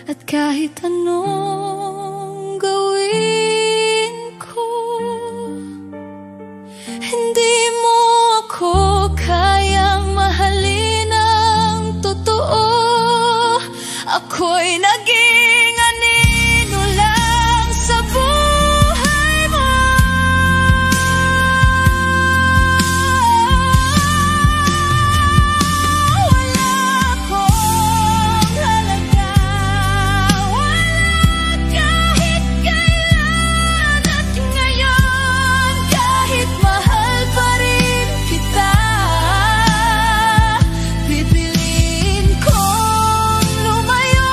At kahit anong gawin ko, hindi mo ako kayang mahalin ng totoo. Ako'y naging anino lang sa buhay mo. Wala akong halaga, wala kahit kailan at ngayon. Kahit mahal pa rin kita, pipiliin kong lumayo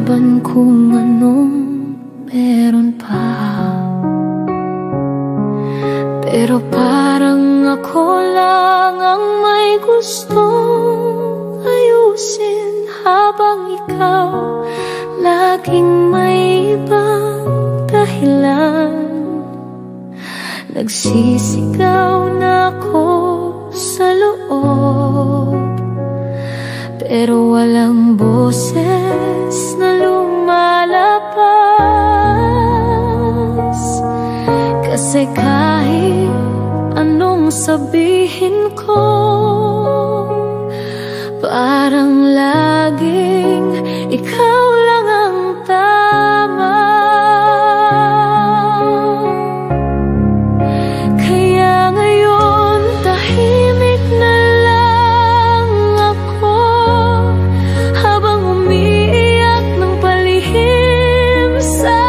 laban kung anong meron pa. Pero parang ako lang ang may gustong ayusin, habang ikaw laging may ibang dahilan. Nagsisigaw na ako sa loob, pero walang boses na lumalabas. Kasi kahit anong sabihin ko, parang laging ikaw lang ang tama. Kaya ngayon tahimik na lang ako, habang umiiyak ng palihim sa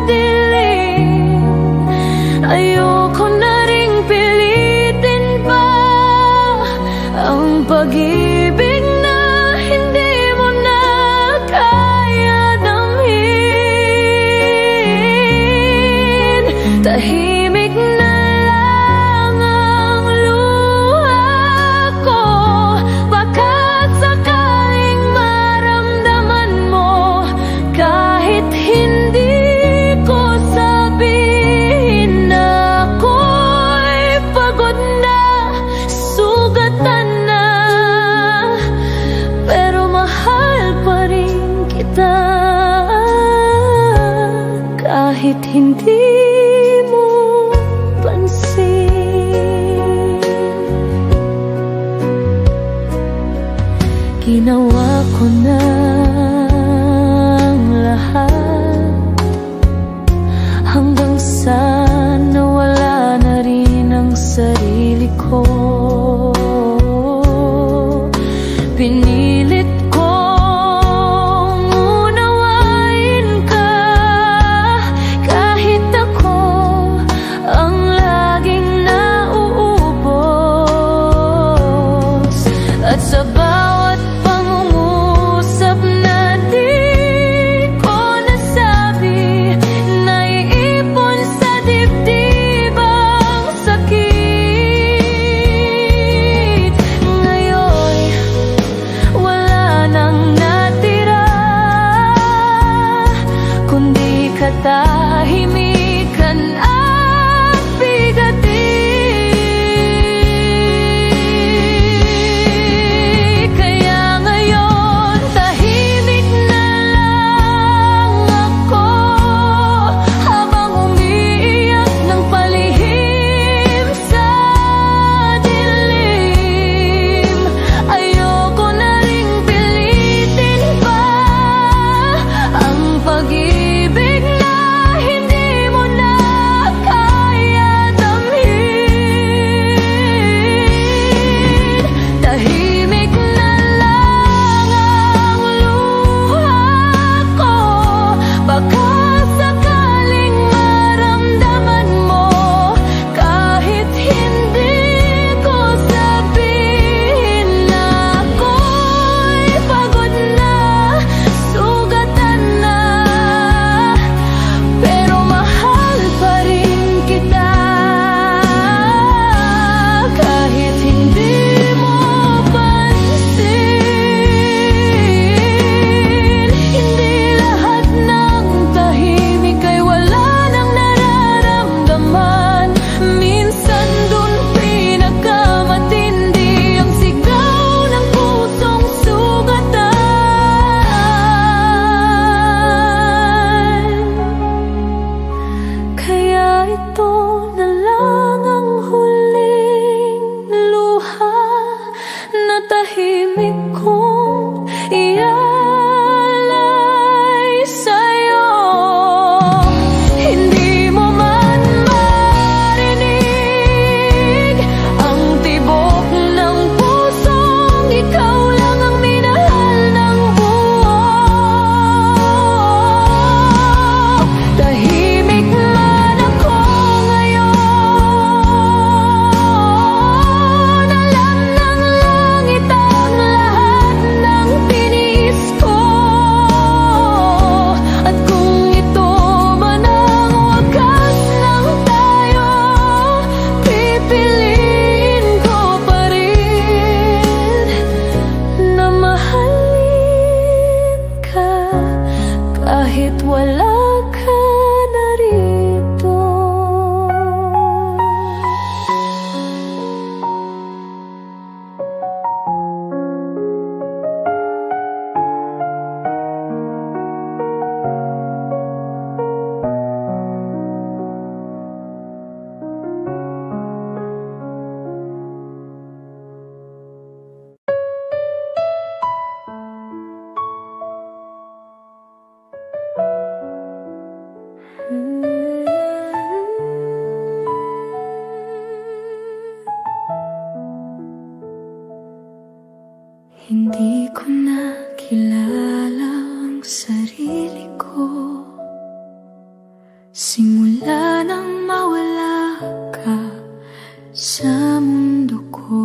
dilim. Ayoko na ring pilitin pa ang pag-ibig na hindi mo na kaya damhin. Tahimik na lang ang luha ko, baka't sakaling maramdaman mo, kahit hindi ko sabihin na ako'y pagod na, sugatan na, pero mahal pa rin kita. Kahit hindi mo pansin, ginawa ko na ang lahat, hanggang sa nawala na rin ang sarili ko. Pinilit kong unawain ka, kahit ako ang laging nauubos. At sa bawat pangungusap na di ko nasabi, naiipon sa dibdib ang sakit. Ngayon wala nang natira, kundi katahimikan at bigati. Kaya ngayon tahimik na lang ako, habang umiiyak ng palihim sa dilim. Ayoko na ring pilitin pa ang pag-ibig na hindi mo na kahit wala ka na rito. Hindi ko na kilala ang sarili ko simula nang mawala ka sa mundo ko.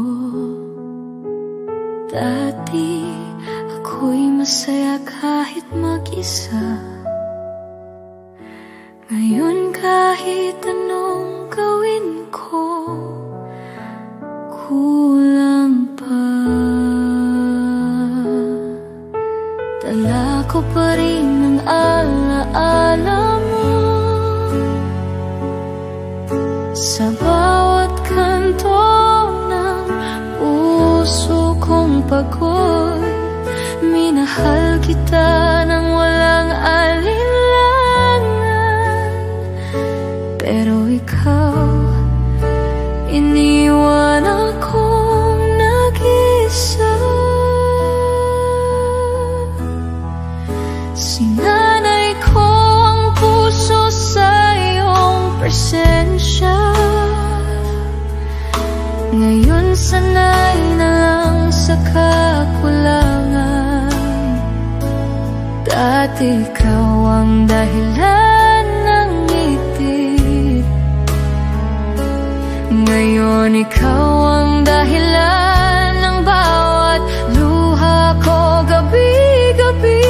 Dati ako'y masaya kahit mag-isa. Ngayon kahit anong gawin ko, kulang pa. Dala ko pa rin ang alaala mo sa bawat kanto ng puso kong pagod. Minahal kita nang walang alinlangan, pero ikaw iniwan akong nag-isa. Sinanay ko ang puso sa iyong presensya. Ngayon sanay na lang sa kakulangan. Dati ikaw ang dahilan ng ngiti, ngayon ikaw ang dahilan ng bawat luha ko gabi-gabi.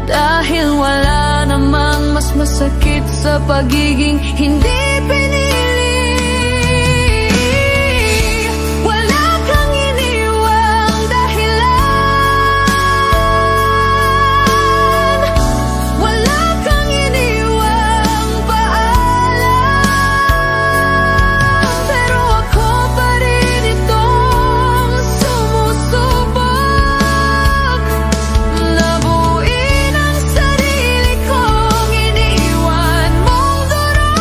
Dahil wala namang mas masakit sa pagiging hindi pinili. Wala kang iniwang dahilan, wala kang iniwang paalam, pero ako pa rin itong sumusubok na buuin ang sarili kong iniwan mong durog.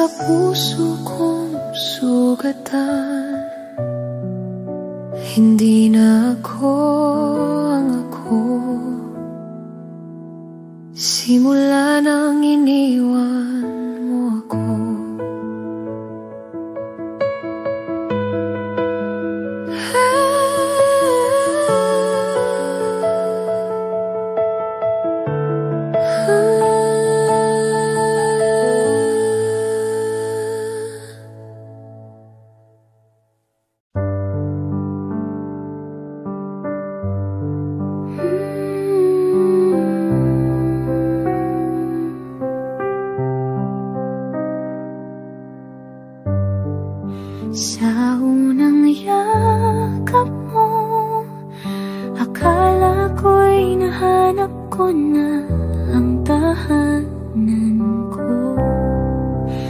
sa puso kong sugatan. Hindi na ako ang ako, simula nang iniwan mo ako. Sa unang yakap mo, akala ko'y nahanap ko na ang tahanan ko.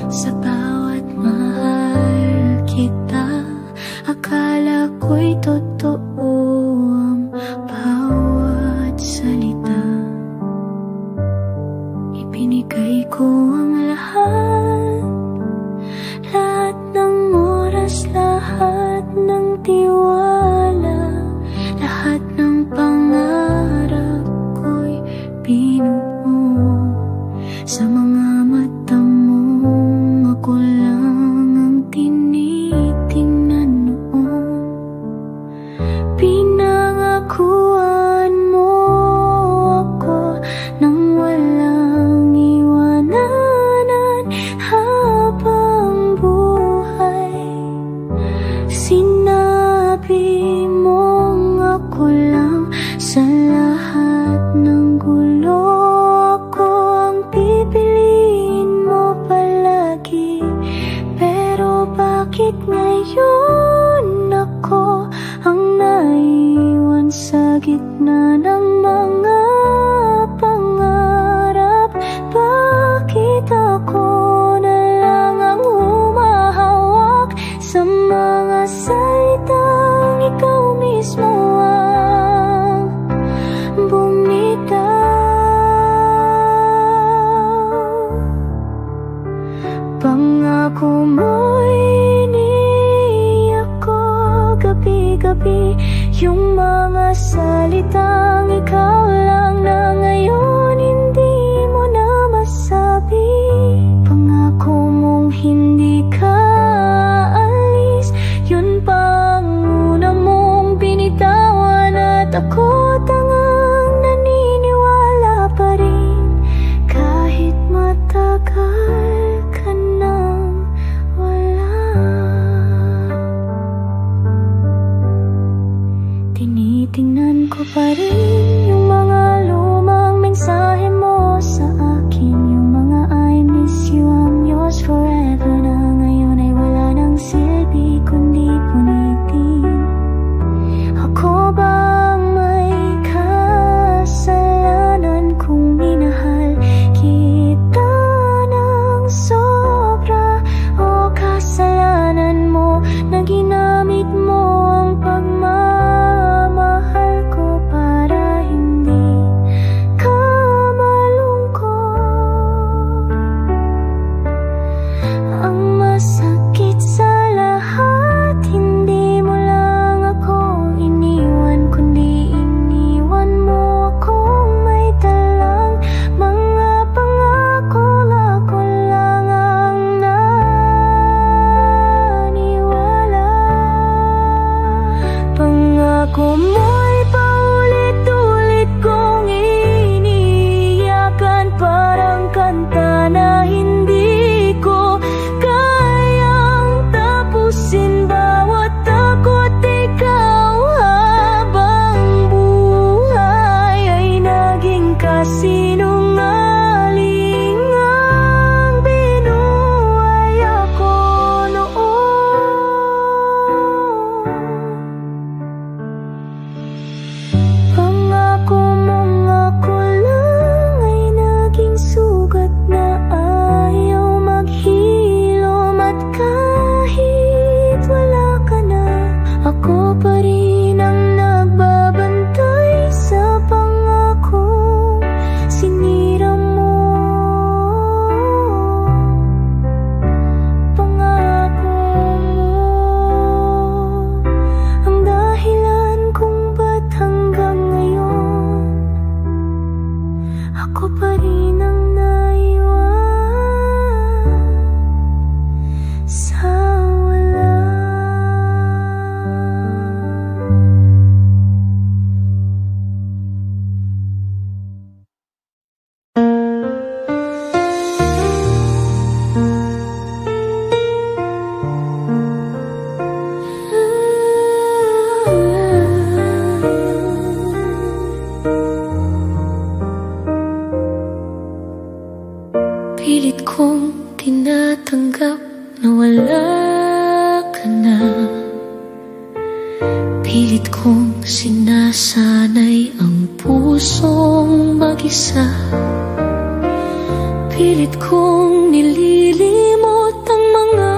Sa bawat mahal kita, akala ko'y totoo ang bawat salita. Ibinigay ko ang lahat, lahat ng oras, lahat ng tiwala, lahat ng pangarap ko'y binuo. Sa mga mata mo, ako lang ang tinitingnan noon. Pinangakuan mo ako nang walang iwananan habang buhay. Sinabi mong ako lang sa lahat ng gulo, ako ang pipiliin mo palagi. Pero bakit ngayon ako ang naiwan sa gitna ng mga pangarap? Bakit ako na lang ang humahawak sa mga salitang ikaw mismo ang bumitaw? Pangako mo'y iniiyak ko gabi-gabi, yung mga salitang ikaw lang na ngayon hindi mo na masabi. Pangako mong hindi ka aalis, yun pang una mong binitawan, at ako tangang naniniwala pa rin kahit matagal ka nang wala. Tinitingnan ko pa rin yung mga lumang mensahe mo sa akin, yung mga I miss you, I'm yours forever, na ngayon ay wala nang silbi kundi punitin. Ako bang may kasalanan kung minahal kita ng sobra, o kasalanan mo na ginamit mo ang pagmamahal ko para hindi ka malungkot? Ang masakit sa lahat, hindi mo lang ako iniwan, kundi iniwan mo akong may dalang mga pangako. Ako lang ang naniwala. Pangako mo'y paulit-ulit kong iniiyakan, parang kanta na hindi ko kayang tapusin. Bawat takot ikaw habang buhay ay naging kasinungaling ang binuhay ako noon. Pilit kong sinasanay ang pusong mag-isa. Pilit kong nililimot ang mga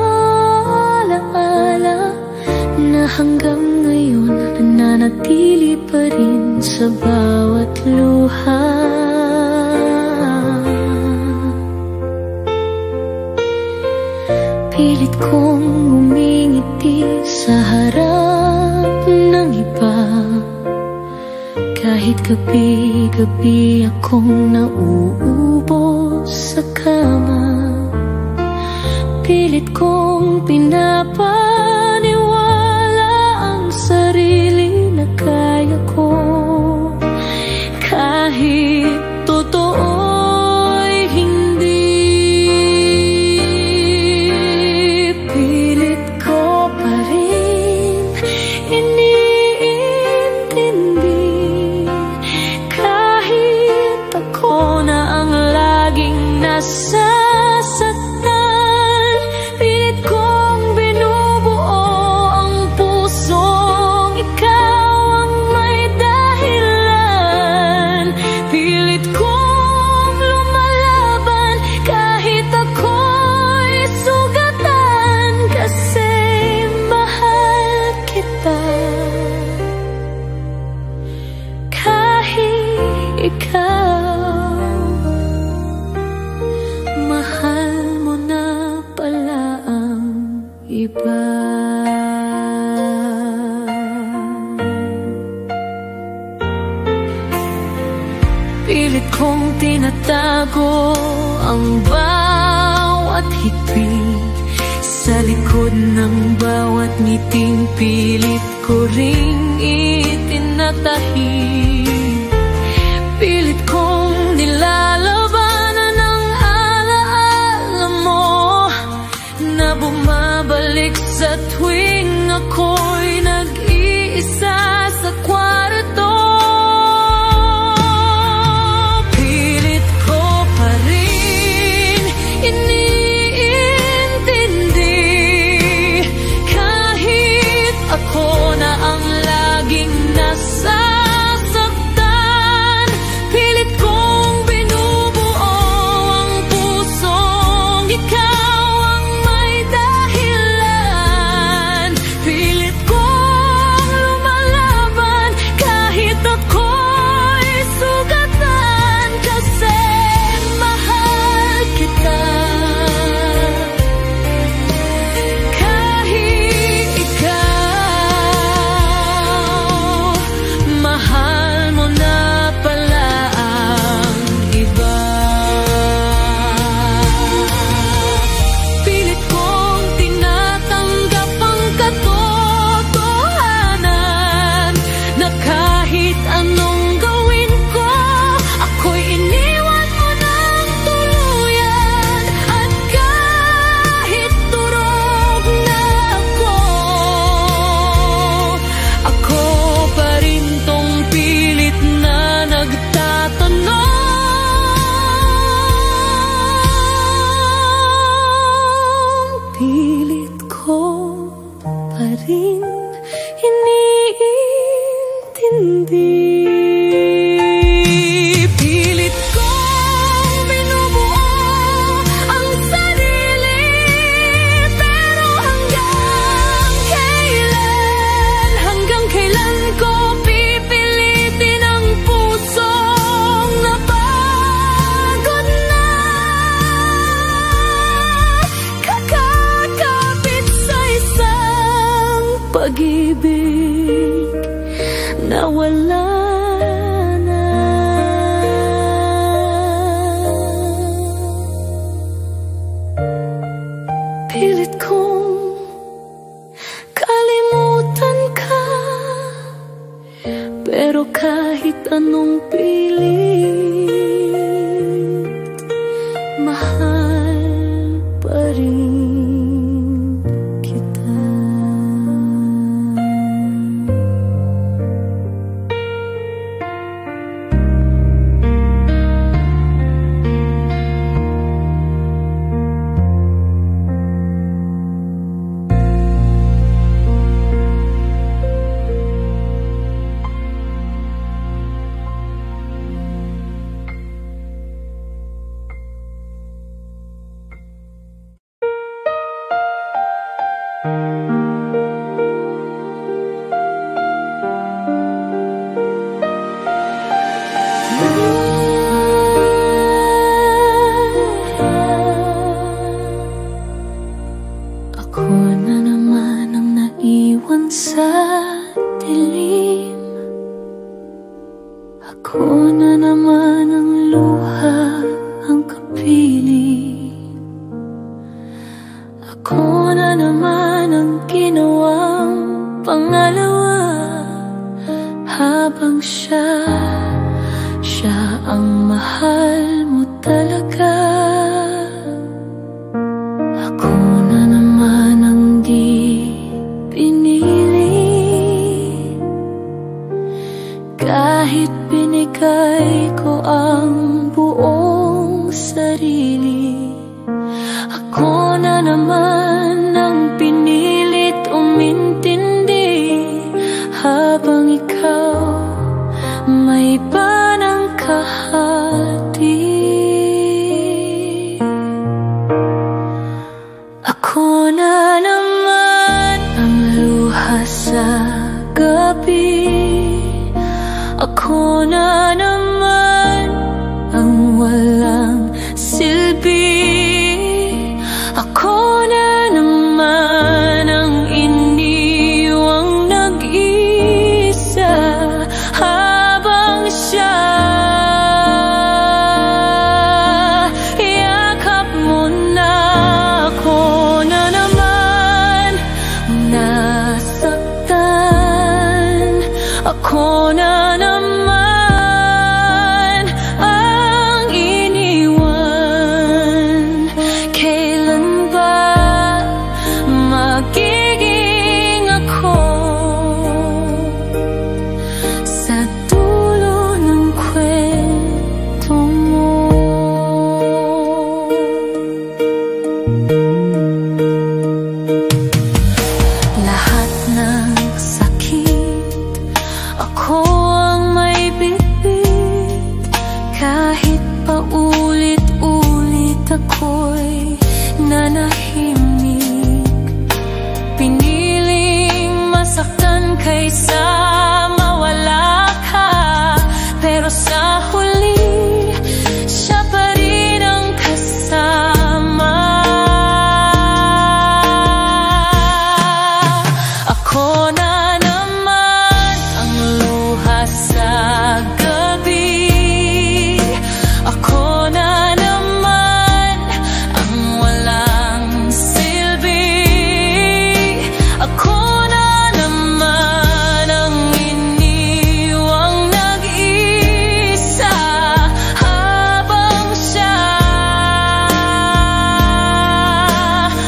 alaala na hanggang ngayon nananatili pa rin sa bawat luha. Pilit kong umingiti sa harap ng iba, kahit gabi-gabi akong nauubos sa kama. Pilit kong pinapaniwala ang sarili na kaya ko, kahit totoo'y hindi. Pilit ko pa rin iniintindi, kahit ako na ang laging nasasaktan. Pilit kong binubuo ang pusong ikaw ang may dahilan. Pilit kong lumalaban kahit ako'y sugatan, kasi mahal kita. Kahit ikaw, mahal mo na pala ang iba. Pilit kong tinatago ang bawat higpit sa likod ng bawat ngiting. Pilit ko ring itinatahi. Pilit kong nilalabanan ang alaala mo na bumabalik sa tuwing ako'y nag-iisa sa kwarto. Pilit ko pa rin iniintindi, kahit ako na ang laging nasasaktan. Pilit kong binubuo ang pusong ikaw ang may dahilan. Pilit kong lumalaban kahit ako'y sugatan, kasi mahal kita. Kahit ikaw, mahal mo na pala ang iba. Pilit kong tinatanggap ang katotohanan na kahit anong gawin ko, ako'y iniwan mo ng tuluyan. At kahit durog na ako pa rin tong pilit na nagtatanong. Pilit ko pa rin iniintindi. Pilit kong binubuo ang sarili, pero hanggang kailan ko pipilitin ang pusong napagod na, kakakapit sa isang pag-ibig na wala na. Pilit kong kalimutan ka, pero kahit anong pilit, mahal pa rin kita. dilim. Ako na naman ang luha, ang kapiling. Ako na naman ang ginawang pangalawa, habang siya ang mahal mo talaga. Ako na naman ang di pinili, kahit binigay ko ang buong sarili. Ako na naman ang pinilit umintindi, habang ikaw may iba ng kahati. Ako na naman ang luha sa gabi. Ako na naman ang walang silbi. Ako na naman ang iniwang nag-isa, habang siya yakap mo na. Ako na naman nasaktan. Ako na naman ang iniwan. Kailan ba magiging ako sa dulo ng kwento mo? Lahat ng sakit ako ang may bitbit, kahit paulit-ulit ako'y nanahimik. Piniling masaktan kaysa mawala ka, pero sa huli siya pa rin ang kasama. Ako na naman ang luha sa gabi. Ako na naman ang walang silbi. Ako na naman ang iniwang nag-isa, habang siya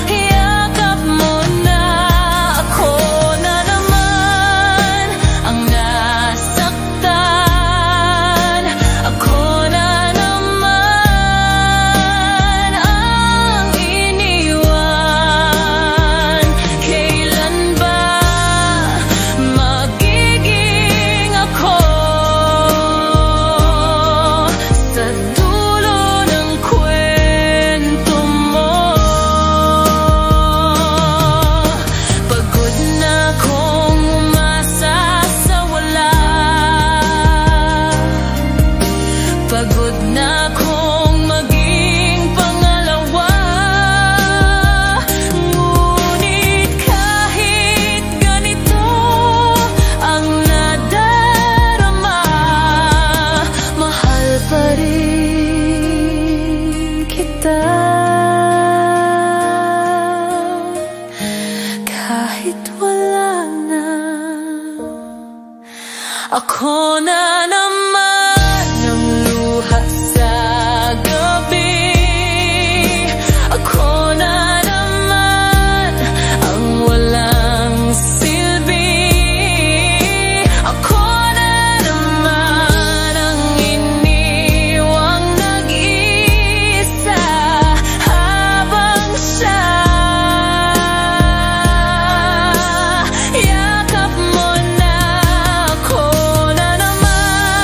yakap mo na. Ako na naman ang nasaktan. Ako na naman ang iniwan. Kailan ba magiging ako sa dulo ng kwento mo? Pagod na akong umasa sa wala. Pagod na akong maging pangalawa. Ngunit kahit ganito ang nadarama, mahal pa rin kita. Kahit wala na, ako na naman ang luha sa gabi. Ako na naman ang walang silbi. Ako na naman ang iniwang nag-isa, habang siya yakap mo na. Ako na naman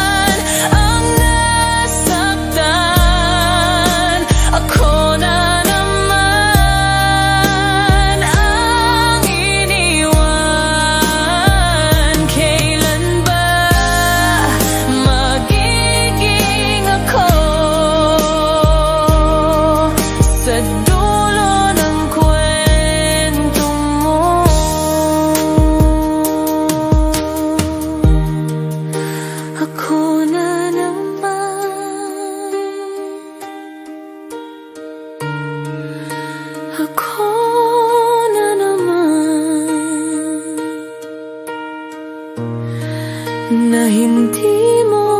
na hindi mo